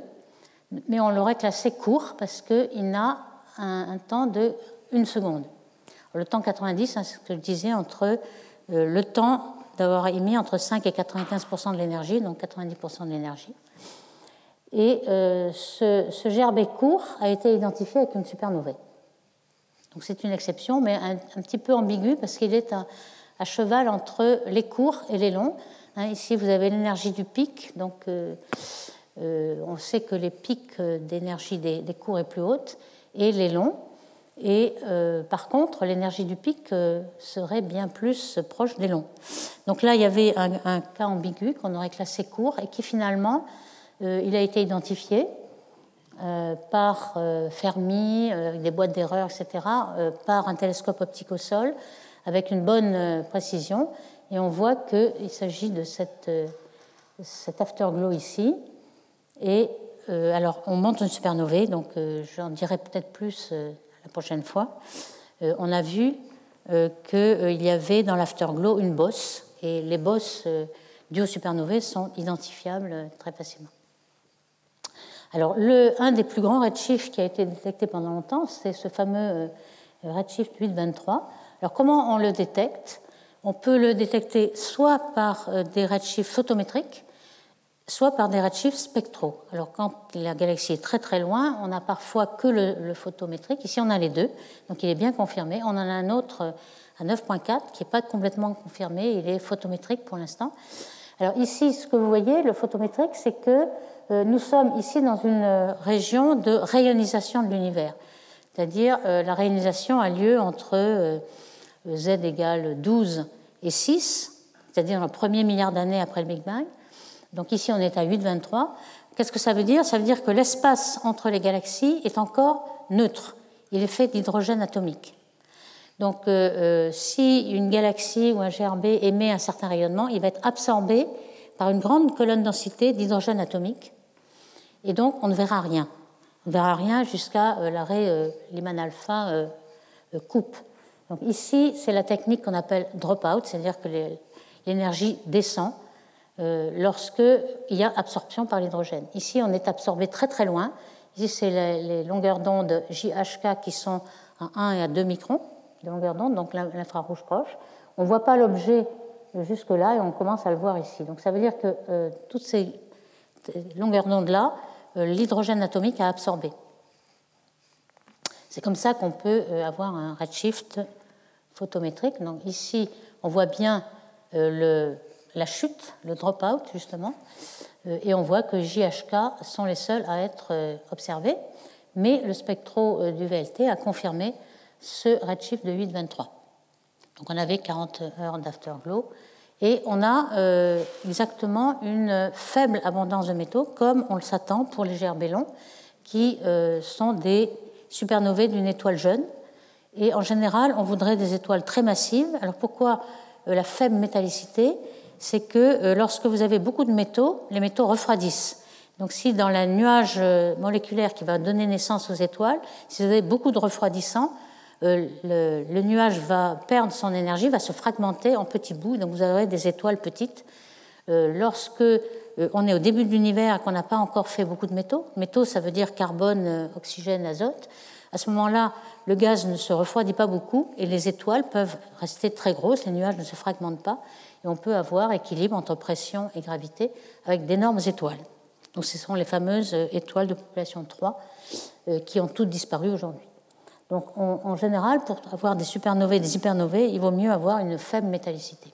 mais on l'aurait classé court parce qu'il n'a un temps de 1 seconde. Le temps 90, hein, c'est ce que je disais, entre le temps d'avoir émis entre 5 et 95% de l'énergie, donc 90% de l'énergie. Et ce GRB court a été identifié avec une supernovae. Donc c'est une exception, mais un petit peu ambigu parce qu'il est à cheval entre les courts et les longs. Hein, ici, vous avez l'énergie du pic, donc on sait que les pics d'énergie des courts est plus haute, et les longs. Et par contre, l'énergie du pic serait bien plus proche des longs. Donc là, il y avait un cas ambigu qu'on aurait classé court et qui finalement, il a été identifié par Fermi, avec des boîtes d'erreurs, etc., par un télescope optique au sol, avec une bonne précision. Et on voit qu'il s'agit de cet afterglow ici. Et alors, on monte une supernovae, donc j'en dirai peut-être plus la prochaine fois. On a vu qu'il y avait dans l'afterglow une bosse, et les bosses dues aux supernovae sont identifiables très facilement. Alors, un des plus grands redshifts qui a été détecté pendant longtemps, c'est ce fameux redshift 823. Alors, comment on le détecte ? On peut le détecter soit par des redshifts photométriques, soit par des redshifts spectraux. Alors, quand la galaxie est très très loin, on n'a parfois que le photométrique. Ici, on a les deux, donc il est bien confirmé. On en a un autre à 9.4 qui n'est pas complètement confirmé, il est photométrique pour l'instant. Alors ici, ce que vous voyez, le photométrique, c'est que nous sommes ici dans une région de rayonisation de l'univers. c'est-à-dire la réionisation a lieu entre Z égale 12 et 6, c'est-à-dire le premier milliard d'années après le Big Bang. Donc ici, on est à 8,23. Qu'est-ce que ça veut dire? Ça veut dire que l'espace entre les galaxies est encore neutre. Il est fait d'hydrogène atomique. Donc si une galaxie ou un GRB émet un certain rayonnement, il va être absorbé par une grande colonne densité d'hydrogène atomique. Et donc, on ne verra rien. On ne verra rien jusqu'à l'arrêt Lyman alpha coupe. Donc ici, c'est la technique qu'on appelle drop-out, c'est-à-dire que l'énergie descend lorsqu'il y a absorption par l'hydrogène. Ici, on est absorbé très très loin. Ici, c'est les longueurs d'onde JHK qui sont à 1 et à 2 microns de longueur d'onde, donc l'infrarouge proche. On ne voit pas l'objet jusque-là et on commence à le voir ici. Donc ça veut dire que toutes ces longueurs d'onde-là, l'hydrogène atomique a absorbé. C'est comme ça qu'on peut avoir un redshift photométrique. Donc ici, on voit bien la chute, le drop-out justement, et on voit que JHK sont les seuls à être observés, mais le spectro du VLT a confirmé ce redshift de 8,23. Donc on avait 40 heures d'afterglow, et on a exactement une faible abondance de métaux, comme on le s'attend pour les GRB longs, qui sont des supernovae d'une étoile jeune. Et en général, on voudrait des étoiles très massives. Alors pourquoi la faible métallicité? C'est que lorsque vous avez beaucoup de métaux, les métaux refroidissent. Donc si dans le nuage moléculaire qui va donner naissance aux étoiles, si vous avez beaucoup de refroidissants, le nuage va perdre son énergie, va se fragmenter en petits bouts, donc vous aurez des étoiles petites. Lorsque on est au début de l'univers et qu'on n'a pas encore fait beaucoup de métaux, métaux ça veut dire carbone, oxygène, azote, à ce moment-là, le gaz ne se refroidit pas beaucoup et les étoiles peuvent rester très grosses, les nuages ne se fragmentent pas, et on peut avoir équilibre entre pression et gravité avec d'énormes étoiles. Donc ce sont les fameuses étoiles de population 3 qui ont toutes disparu aujourd'hui. Donc en général, pour avoir des supernovae et des hypernovae, il vaut mieux avoir une faible métallicité.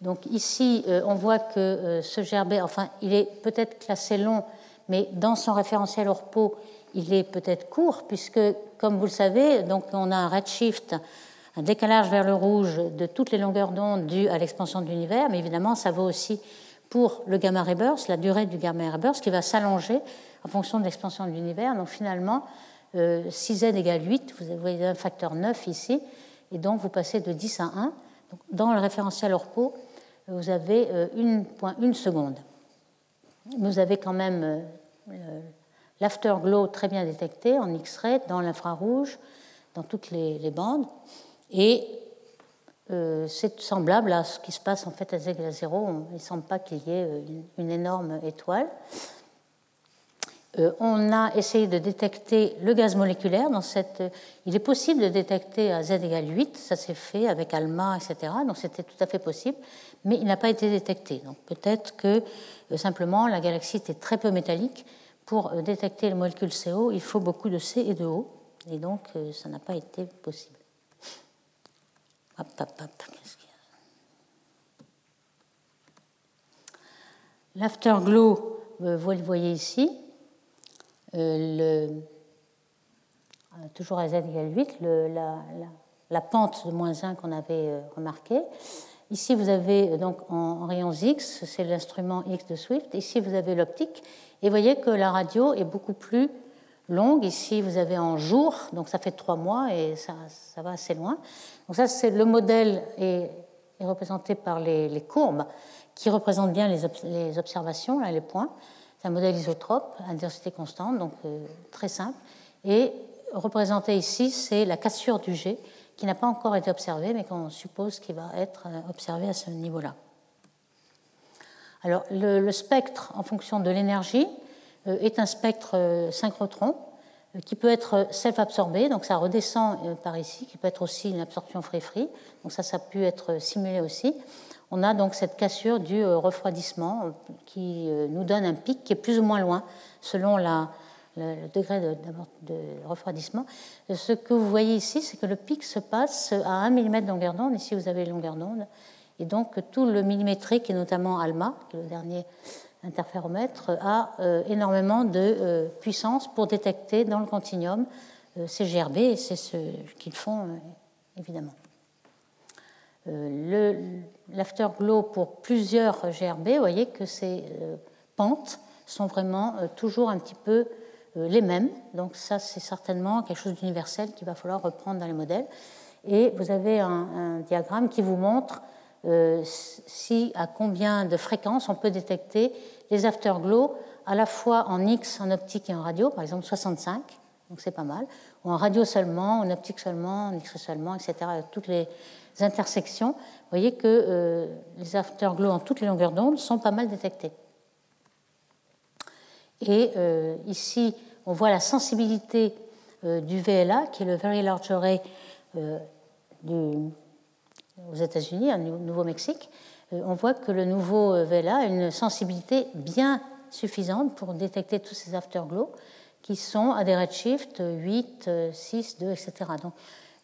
Donc ici, on voit que ce GRB, enfin, il est peut-être classé long, mais dans son référentiel ORPO, il est peut-être court, puisque, comme vous le savez, donc on a un redshift, un décalage vers le rouge de toutes les longueurs d'onde dues à l'expansion de l'univers, mais évidemment, ça vaut aussi pour le gamma ray burst, la durée du gamma ray burst, qui va s'allonger en fonction de l'expansion de l'univers. Donc finalement, si z égale 8, vous voyez un facteur 9 ici, et donc vous passez de 10 à 1. Donc, dans le référentiel ORPO, vous avez 1,1 seconde. Vous avez quand même l'afterglow très bien détecté en X-ray, dans l'infrarouge, dans toutes les bandes. Et c'est semblable à ce qui se passe en fait à z égale 0. Il ne semble pas qu'il y ait une énorme étoile. On a essayé de détecter le gaz moléculaire. Il est possible de détecter à z égale 8, ça s'est fait avec ALMA, etc. Donc c'était tout à fait possible, mais il n'a pas été détecté. Donc peut-être que simplement la galaxie était très peu métallique. Pour détecter les molécules CO, il faut beaucoup de C et de O, et donc ça n'a pas été possible. Hop, hop, hop. Qu'est-ce qu'il y a ? L'afterglow, vous le voyez ici. Toujours à z égale 8, la pente de moins 1 qu'on avait remarquée. Ici, vous avez donc en rayons X, c'est l'instrument X de Swift. Ici, vous avez l'optique. Et vous voyez que la radio est beaucoup plus longue. Ici, vous avez en jours, donc ça fait 3 mois et ça va assez loin. Donc ça, c'est le modèle est représenté par les courbes qui représentent bien les observations, là, les points. C'est un modèle isotrope, à densité constante, donc très simple. Et représenté ici, c'est la cassure du G, qui n'a pas encore été observée, mais qu'on suppose qu'il va être observé à ce niveau-là. Alors, le spectre, en fonction de l'énergie, est un spectre synchrotron qui peut être self-absorbé, donc ça redescend par ici, qui peut être aussi une absorption free-free, donc ça a pu être simulé aussi. On a donc cette cassure du refroidissement qui nous donne un pic qui est plus ou moins loin selon le degré de refroidissement. Ce que vous voyez ici, c'est que le pic se passe à 1 mm de longueur d'onde. Ici, vous avez longueur d'onde. Et donc, tout le millimétrique, et notamment ALMA, qui est le dernier interféromètre a énormément de puissance pour détecter dans le continuum ces GRB, et c'est ce qu'ils font évidemment. L'afterglow pour plusieurs GRB, vous voyez que ces pentes sont vraiment toujours un petit peu les mêmes. Donc ça, c'est certainement quelque chose d'universel qu'il va falloir reprendre dans les modèles. Et vous avez un diagramme qui vous montre à combien de fréquences on peut détecter les afterglows, à la fois en X, en optique et en radio, par exemple 65, donc c'est pas mal, ou en radio seulement, en optique seulement, en X seulement, etc. Toutes les intersections, vous voyez que les afterglows en toutes les longueurs d'onde sont pas mal détectés. Et ici, on voit la sensibilité du VLA, qui est le Very Large Array aux États-Unis, au Nouveau-Mexique. On voit que le nouveau VLA a une sensibilité bien suffisante pour détecter tous ces afterglows qui sont à des redshifts 8, 6, 2, etc. Donc,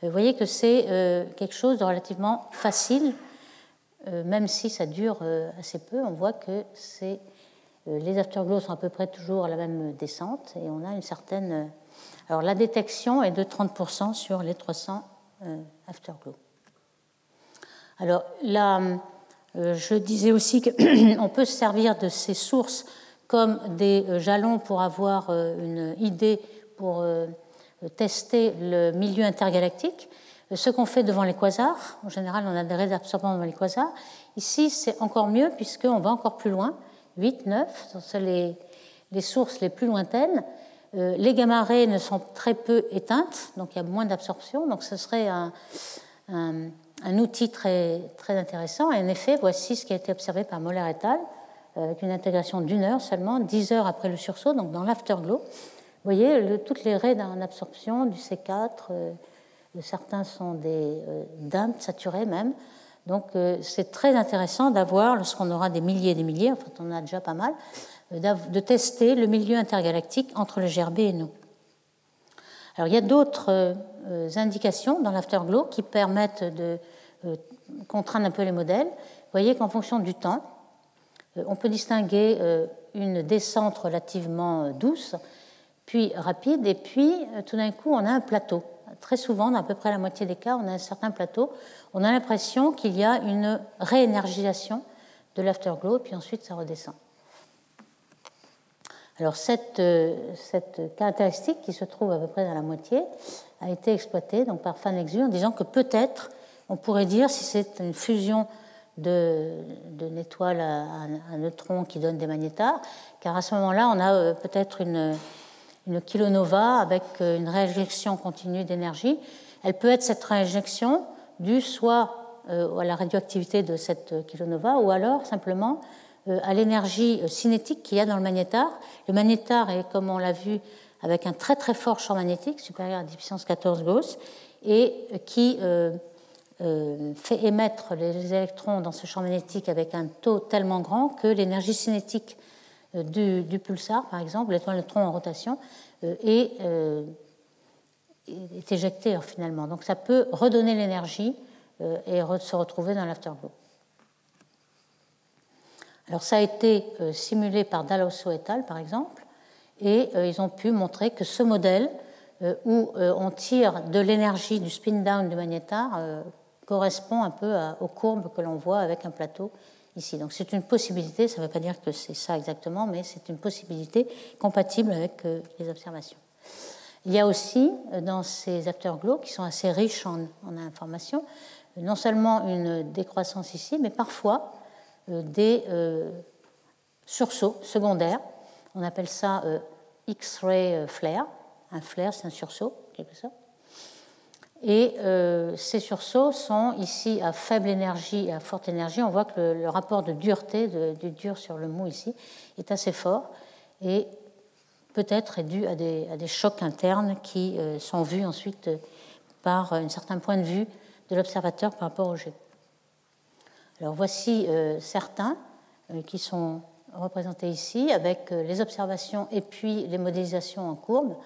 vous voyez que c'est quelque chose de relativement facile, même si ça dure assez peu. On voit que les afterglows sont à peu près toujours à la même descente et on a une certaine... Alors la détection est de 30% sur les 300 afterglows. Alors là, je disais aussi qu'on peut se servir de ces sources comme des jalons pour avoir une idée pour tester le milieu intergalactique. Ce qu'on fait devant les quasars, en général on a des raies absorbantes devant les quasars. Ici c'est encore mieux puisqu'on va encore plus loin, 8, 9, ce sont les sources les plus lointaines. Les gamma-raies ne sont très peu éteintes, donc il y a moins d'absorption, donc ce serait un outil très, très intéressant. Et en effet, voici ce qui a été observé par Moller et al. Avec une intégration d'1 heure seulement, 10 heures après le sursaut, donc dans l'afterglow. Vous voyez, toutes les raies en absorption du C4, certains sont des DIMP saturés même. Donc c'est très intéressant d'avoir, lorsqu'on aura des milliers et des milliers, en fait on en a déjà pas mal, de tester le milieu intergalactique entre le GRB et nous. Alors il y a d'autres indications dans l'afterglow qui permettent de contraindre un peu les modèles. Vous voyez qu'en fonction du temps, on peut distinguer une descente relativement douce, puis rapide, et puis tout d'un coup on a un plateau. Très souvent, dans à peu près la moitié des cas, on a un certain plateau. On a l'impression qu'il y a une réénergisation de l'afterglow, puis ensuite ça redescend. Alors cette caractéristique, qui se trouve à peu près dans la moitié, a été exploitée donc, par Fan-Exu en disant que peut-être on pourrait dire, si c'est une fusion d'une étoile à un neutron qui donne des magnétars, car à ce moment-là, on a peut-être une kilonova avec une réinjection continue d'énergie. Elle peut être cette réinjection due soit à la radioactivité de cette kilonova ou alors simplement à l'énergie cinétique qu'il y a dans le magnétar. Le magnétar est, comme on l'a vu, avec un très très fort champ magnétique, supérieur à 10 puissance 14 Gauss, et qui fait émettre les électrons dans ce champ magnétique avec un taux tellement grand que l'énergie cinétique du pulsar, par exemple, l'étoile neutron en rotation, est éjectée finalement. Donc ça peut redonner l'énergie et se retrouver dans l'afterglow. Alors ça a été simulé par Dalosso et al. Par exemple, et ils ont pu montrer que ce modèle où on tire de l'énergie du spin-down du magnétar correspond un peu aux courbes que l'on voit avec un plateau ici. Donc c'est une possibilité, ça ne veut pas dire que c'est ça exactement, mais c'est une possibilité compatible avec les observations. Il y a aussi dans ces afterglows, qui sont assez riches en informations, non seulement une décroissance ici, mais parfois des sursauts secondaires. On appelle ça X-ray flare. Un flare, c'est un sursaut, quelque sorte. Et ces sursauts sont ici à faible énergie et à forte énergie. On voit que le rapport de dureté, du dur sur le mou ici, est assez fort et peut-être est dû à des chocs internes qui sont vus ensuite par un certain point de vue de l'observateur par rapport au jet. Alors voici certains qui sont représentés ici avec les observations et puis les modélisations en courbe.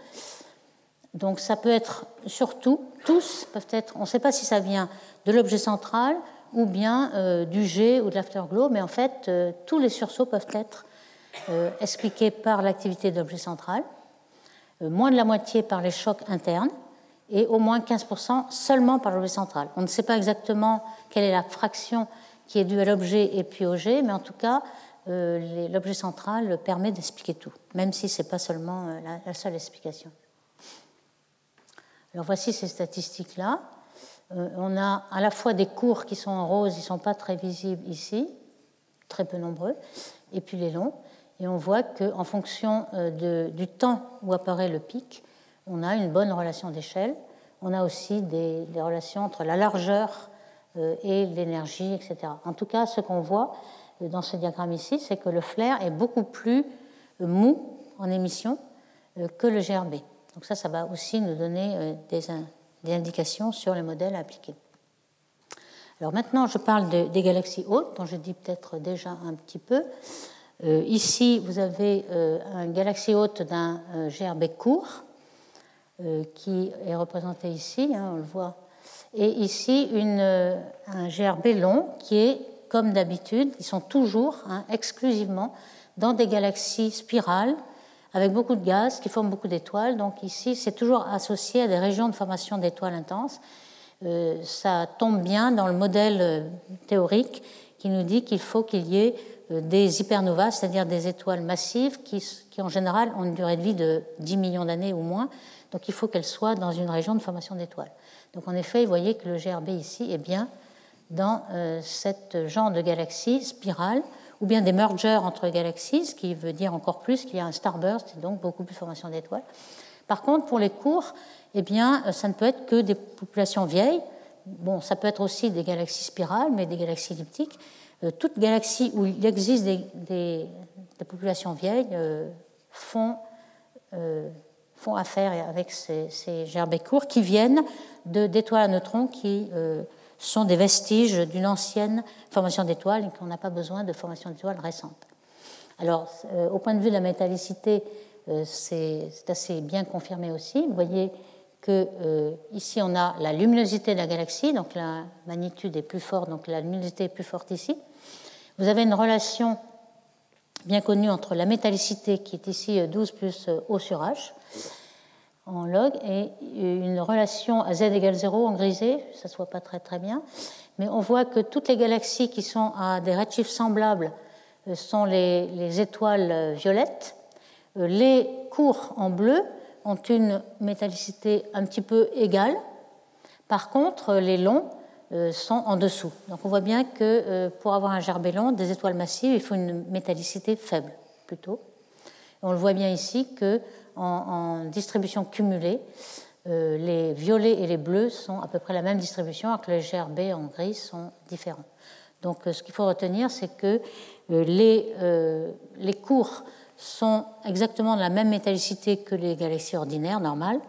Donc ça peut être surtout, tous peuvent être, on ne sait pas si ça vient de l'objet central ou bien du jet ou de l'afterglow, mais en fait tous les sursauts peuvent être expliquée par l'activité de l'objet central, moins de la moitié par les chocs internes et au moins 15% seulement par l'objet central. On ne sait pas exactement quelle est la fraction qui est due à l'objet et puis au jet, mais en tout cas, l'objet central permet d'expliquer tout, même si ce n'est pas seulement la seule explication. Alors voici ces statistiques-là. On a à la fois des courts qui sont en rose, ils ne sont pas très visibles ici, très peu nombreux, et puis les longs. Et on voit qu'en fonction du temps où apparaît le pic, on a une bonne relation d'échelle. On a aussi des relations entre la largeur et l'énergie, etc. En tout cas, ce qu'on voit dans ce diagramme ici, c'est que le flair est beaucoup plus mou en émission que le GRB. Donc ça va aussi nous donner des indications sur les modèles à appliquer. Alors maintenant, je parle des galaxies hautes, dont je dis peut-être déjà un petit peu. Ici, vous avez une galaxie haute d'un GRB court, qui est représenté ici, on le voit. Et ici, un GRB long qui est, comme d'habitude, ils sont toujours exclusivement dans des galaxies spirales avec beaucoup de gaz qui forment beaucoup d'étoiles. Donc ici, c'est toujours associé à des régions de formation d'étoiles intenses. Ça tombe bien dans le modèle théorique qui nous dit qu'il faut qu'il y ait des hypernovas, c'est-à-dire des étoiles massives qui en général ont une durée de vie de 10 millions d'années ou moins. Donc il faut qu'elles soient dans une région de formation d'étoiles. Donc en effet, vous voyez que le GRB ici est bien dans ce genre de galaxie spirale, ou bien des mergers entre galaxies, ce qui veut dire encore plus qu'il y a un starburst, et donc beaucoup plus de formation d'étoiles. Par contre, pour les courts, eh bien, ça ne peut être que des populations vieilles. Bon, ça peut être aussi des galaxies spirales, mais des galaxies elliptiques. Toute galaxie où il existe des populations vieilles font affaire avec ces GRB courts qui viennent d'étoiles à neutrons qui sont des vestiges d'une ancienne formation d'étoiles et qu'on n'a pas besoin de formation d'étoiles récentes. Alors, au point de vue de la métallicité, c'est assez bien confirmé aussi. Vous voyez que ici on a la luminosité de la galaxie, donc la magnitude est plus forte, donc la luminosité est plus forte ici. Vous avez une relation bien connue entre la métallicité qui est ici 12 plus O sur H en log et une relation à Z égale 0 en grisé, ça ne se voit pas très très bien, mais on voit que toutes les galaxies qui sont à des redshifts semblables sont les étoiles violettes. Les courts en bleu ont une métallicité un petit peu égale. Par contre, les longs sont en dessous. Donc on voit bien que pour avoir un GRB long, des étoiles massives, il faut une métallicité faible plutôt. On le voit bien ici qu'en distribution cumulée, les violets et les bleus sont à peu près la même distribution, alors que les GRB en gris sont différents. Donc ce qu'il faut retenir, c'est que les courts sont exactement de la même métallicité que les galaxies ordinaires, normales.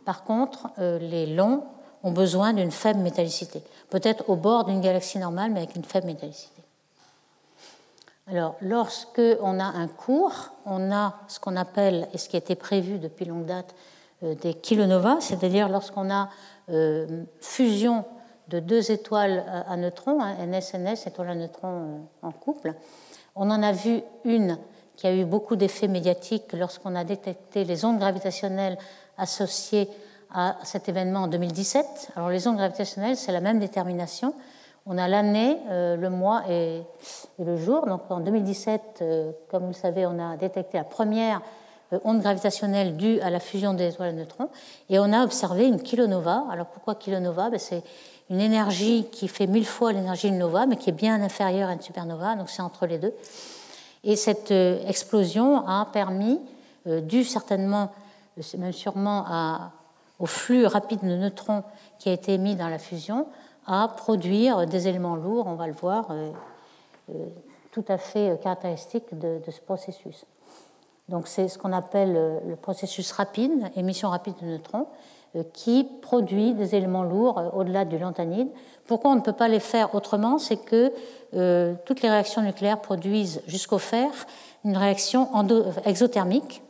Par contre, les longs ont besoin d'une faible métallicité. Peut-être au bord d'une galaxie normale, mais avec une faible métallicité. Alors, lorsqu'on a un court, on a ce qu'on appelle, et ce qui a été prévu depuis longue date, des kilonovas, c'est-à-dire lorsqu'on a fusion de deux étoiles à neutrons, NS-NS, étoiles à neutrons en couple. On en a vu une qui a eu beaucoup d'effets médiatiques lorsqu'on a détecté les ondes gravitationnelles associées à cet événement en 2017. Alors les ondes gravitationnelles, c'est la même détermination. On a l'année, le mois et le jour. Donc en 2017, comme vous le savez, on a détecté la première onde gravitationnelle due à la fusion des étoiles à neutrons et on a observé une kilonova. Alors pourquoi kilonova? C'est une énergie qui fait 1000 fois l'énergie d'une nova, mais qui est bien inférieure à une supernova, donc c'est entre les deux. Et cette explosion a permis, dû certainement, même sûrement au flux rapide de neutrons qui a été émis dans la fusion, à produire des éléments lourds, on va le voir, tout à fait caractéristiques de ce processus. Donc c'est ce qu'on appelle le processus rapide, émission rapide de neutrons, qui produit des éléments lourds au-delà du lanthanide. Pourquoi on ne peut pas les faire autrement? C'est que toutes les réactions nucléaires produisent jusqu'au fer une réaction exothermique.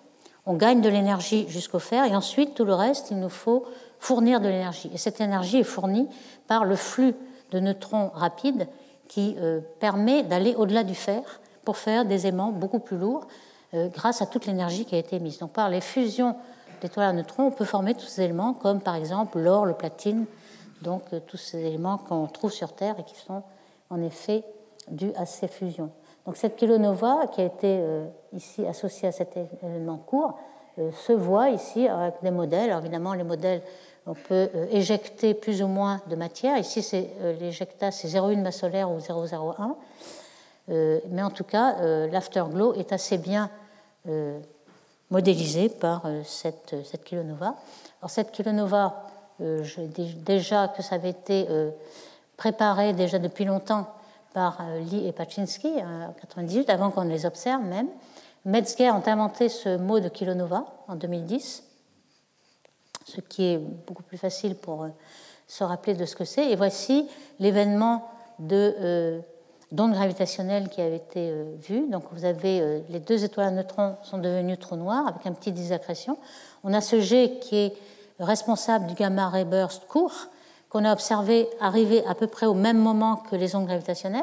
On gagne de l'énergie jusqu'au fer et ensuite tout le reste, il nous faut fournir de l'énergie. Et cette énergie est fournie par le flux de neutrons rapides qui permet d'aller au-delà du fer pour faire des aimants beaucoup plus lourds grâce à toute l'énergie qui a été émise. Donc par les fusions d'étoiles à neutrons, on peut former tous ces éléments comme par exemple l'or, le platine, donc tous ces éléments qu'on trouve sur Terre et qui sont en effet dus à ces fusions. Donc cette kilonova qui a été ici associée à cet élément court se voit ici avec des modèles. Alors évidemment, les modèles, on peut éjecter plus ou moins de matière. Ici, l'éjecta, c'est 0,1 masse solaire ou 0,01. Mais en tout cas, l'afterglow est assez bien modélisé par cette kilonova. Alors cette kilonova, je dis déjà que ça avait été préparé déjà depuis longtemps par Lee et Paczynski en 1998, avant qu'on les observe même. Metzger ont inventé ce mot de kilonova en 2010, ce qui est beaucoup plus facile pour se rappeler de ce que c'est. Et voici l'événement d'ondes gravitationnelles qui avait été vu. Donc vous avez les deux étoiles à neutrons sont devenues trous noirs avec un petit disaccrétion. On a ce jet qui est responsable du gamma ray burst court qu'on a observé arriver à peu près au même moment que les ondes gravitationnelles,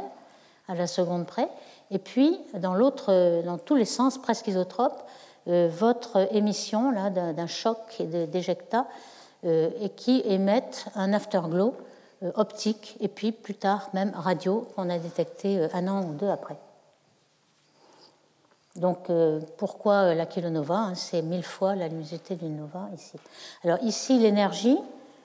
à la seconde près. Et puis, dans tous les sens, presque isotropes, votre émission là, d'un choc d'éjecta et qui émettent un afterglow optique et puis plus tard même radio qu'on a détecté un an ou deux après. Donc pourquoi la kilonova, c'est 1000 fois la luminosité d'une nova ici. Alors ici, l'énergie,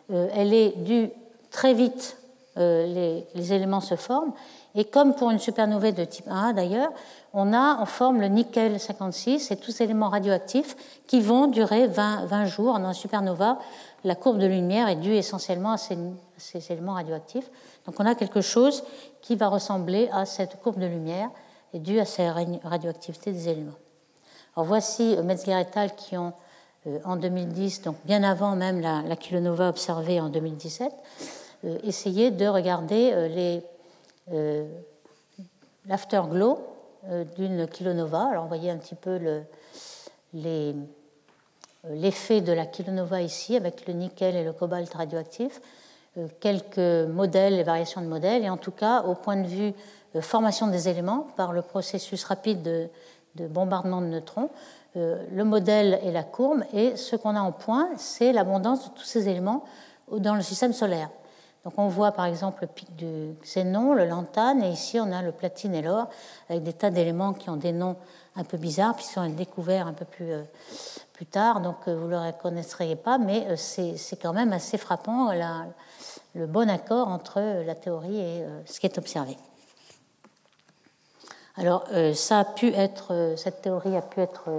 elle est due très vite, les éléments se forment. Et comme pour une supernovae de type 1A d'ailleurs, on forme le nickel 56 et tous ces éléments radioactifs qui vont durer 20 jours. Dans la supernova, la courbe de lumière est due essentiellement à ces éléments radioactifs. Donc on a quelque chose qui va ressembler à cette courbe de lumière et due à cette radioactivité des éléments. Alors voici Metzger et al. Qui ont, en 2010, donc bien avant même la kilonova observée en 2017, essayé de regarder l'afterglow d'une kilonova. Alors, vous voyez un petit peu l'effet de la kilonova ici, avec le nickel et le cobalt radioactif, quelques modèles, les variations de modèles, et en tout cas, au point de vue formation des éléments, par le processus rapide de bombardement de neutrons, le modèle est la courbe, et ce qu'on a en point, c'est l'abondance de tous ces éléments dans le système solaire. Donc on voit par exemple le pic du xénon, le lantane, et ici on a le platine et l'or, avec des tas d'éléments qui ont des noms un peu bizarres, puisqu'ils sont découverts un peu plus tard, donc vous ne le reconnaîtriez pas, mais c'est quand même assez frappant le bon accord entre la théorie et ce qui est observé. Alors cette théorie a pu être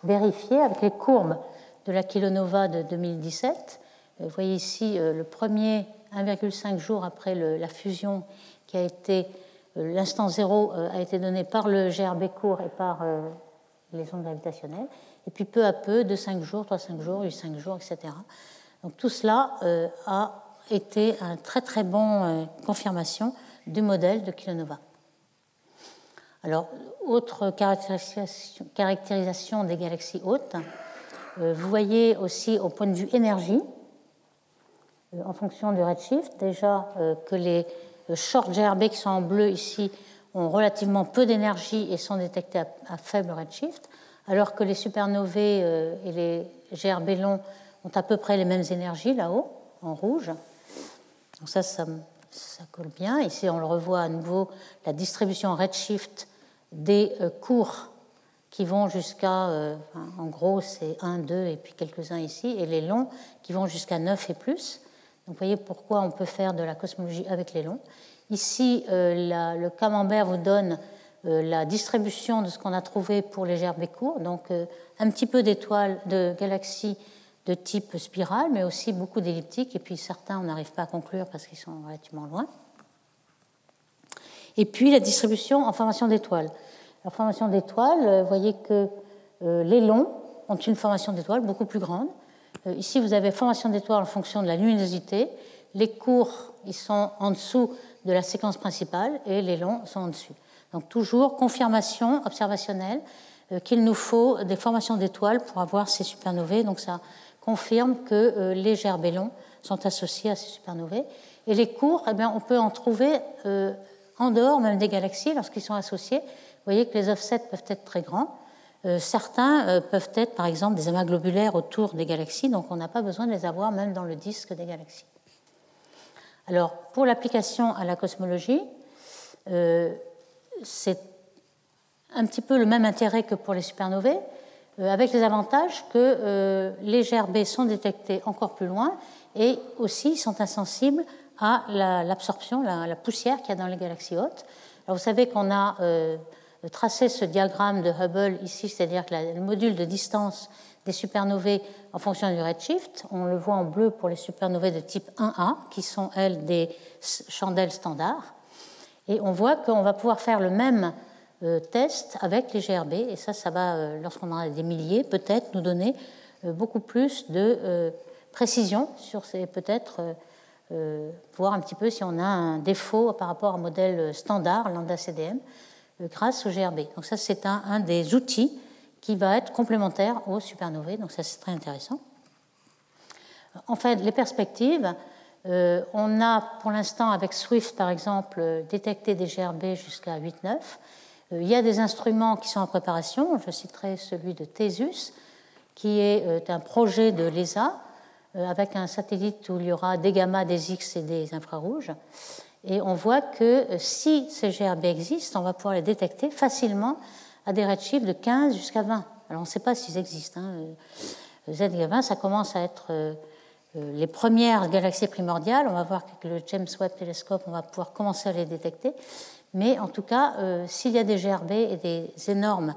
vérifiée avec les courbes de la kilonova de 2017. Vous voyez ici le premier 1,5 jours après la fusion qui a été, l'instant zéro a été donné par le GRB court et par les ondes gravitationnelles, et puis peu à peu, 2 5 jours, 3 5 jours, 8 5 jours, etc. Donc tout cela a été une très très bonne confirmation du modèle de kilonova. Alors, autre caractérisation des galaxies hautes, vous voyez aussi au point de vue énergie, en fonction du redshift, déjà que les short GRB qui sont en bleu ici ont relativement peu d'énergie et sont détectés à faible redshift, alors que les supernovae et les GRB longs ont à peu près les mêmes énergies là-haut, en rouge. Donc ça colle bien. Ici, on le revoit à nouveau, la distribution redshift des courts qui vont jusqu'à, en gros, c'est 1, 2 et puis quelques-uns ici, et les longs qui vont jusqu'à 9 et plus. Donc, vous voyez pourquoi on peut faire de la cosmologie avec les longs. Ici, le camembert vous donne la distribution de ce qu'on a trouvé pour les GRB courts. Donc, un petit peu d'étoiles, de galaxies de type spirale, mais aussi beaucoup d'elliptiques. Et puis, certains, on n'arrive pas à conclure parce qu'ils sont relativement loin. Et puis, la distribution en formation d'étoiles. La formation d'étoiles, vous voyez que les longs ont une formation d'étoiles beaucoup plus grande. Ici, vous avez formation d'étoiles en fonction de la luminosité. Les courts, ils sont en dessous de la séquence principale et les longs sont en dessus. Donc toujours confirmation observationnelle qu'il nous faut des formations d'étoiles pour avoir ces supernovae. Donc ça confirme que les GRB longs sont associés à ces supernovae. Et les courts, eh bien, on peut en trouver en dehors même des galaxies lorsqu'ils sont associés, voyez que les offsets peuvent être très grands. Certains peuvent être, par exemple, des amas globulaires autour des galaxies, donc on n'a pas besoin de les avoir même dans le disque des galaxies. Alors, pour l'application à la cosmologie, c'est un petit peu le même intérêt que pour les supernovae, avec les avantages que les GRB sont détectés encore plus loin et aussi sont insensibles à l'absorption, la poussière qu'il y a dans les galaxies hautes. Alors, vous savez qu'on a tracé ce diagramme de Hubble ici, c'est-à-dire que le module de distance des supernovae en fonction du redshift. On le voit en bleu pour les supernovae de type 1A, qui sont, elles, des chandelles standards. Et on voit qu'on va pouvoir faire le même test avec les GRB, et ça va, lorsqu'on en a des milliers, peut-être nous donner beaucoup plus de précision sur ces, peut-être voir un petit peu si on a un défaut par rapport à un modèle standard, lambda CDM, grâce au GRB. Donc ça, c'est un des outils qui va être complémentaire aux supernovae, donc ça, c'est très intéressant. En fait, les perspectives, on a pour l'instant avec SWIFT, par exemple, détecté des GRB jusqu'à 8-9. Il y a des instruments qui sont en préparation. Je citerai celui de TESUS, qui est un projet de l'ESA, avec un satellite où il y aura des gamma, des X et des infrarouges. Et on voit que si ces GRB existent, on va pouvoir les détecter facilement à des redshifts de 15 jusqu'à 20. Alors on ne sait pas s'ils existent. Z-20, ça commence à être les premières galaxies primordiales. On va voir qu'avec le James Webb Telescope, on va pouvoir commencer à les détecter. Mais en tout cas, s'il y a des GRB et des énormes,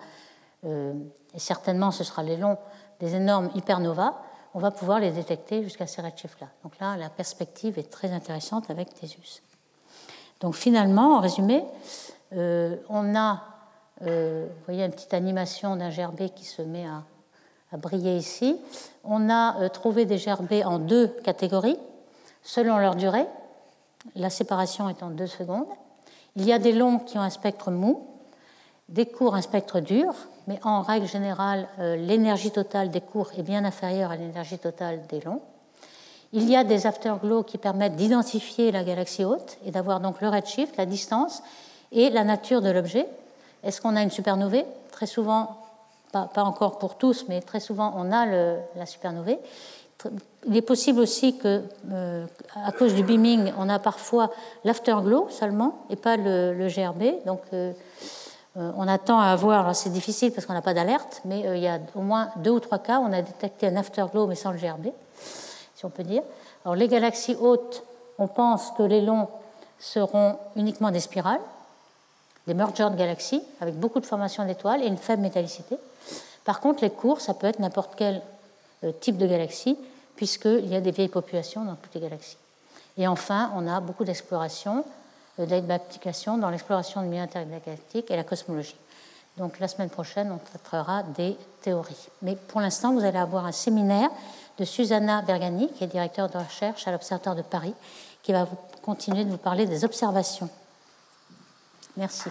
et certainement ce sera les longs, des énormes hypernovas, on va pouvoir les détecter jusqu'à ces redshifts-là. Donc là, la perspective est très intéressante avec TESUS. Donc finalement, en résumé, on a, vous voyez, une petite animation d'un GRB qui se met à briller ici. On a trouvé des GRB en deux catégories, selon leur durée. La séparation est en 2 secondes. Il y a des longs qui ont un spectre mou, des courts un spectre dur, mais en règle générale, l'énergie totale des courts est bien inférieure à l'énergie totale des longs. Il y a des afterglows qui permettent d'identifier la galaxie haute et d'avoir donc le redshift, la distance et la nature de l'objet. Est-ce qu'on a une supernovae? Très souvent, pas encore pour tous, mais très souvent on a la supernovae. Il est possible aussi que, à cause du beaming, on a parfois l'afterglow seulement et pas le GRB. Donc, on attend à avoir, alors c'est difficile parce qu'on n'a pas d'alerte, mais il y a au moins 2 ou 3 cas où on a détecté un afterglow mais sans le GRB, si on peut dire. Alors, les galaxies hautes, on pense que les longs seront uniquement des spirales, des mergers de galaxies avec beaucoup de formation d'étoiles et une faible métallicité. Par contre, les courts, ça peut être n'importe quel type de galaxie, puisqu'il y a des vieilles populations dans toutes les galaxies. Et enfin, on a beaucoup d'exploration, d'applications dans l'exploration du milieu intergalactique et la cosmologie. Donc la semaine prochaine, on traitera des théories. Mais pour l'instant, vous allez avoir un séminaire de Susanna Bergani, qui est directeur de recherche à l'Observatoire de Paris, qui va continuer de vous parler des observations. Merci.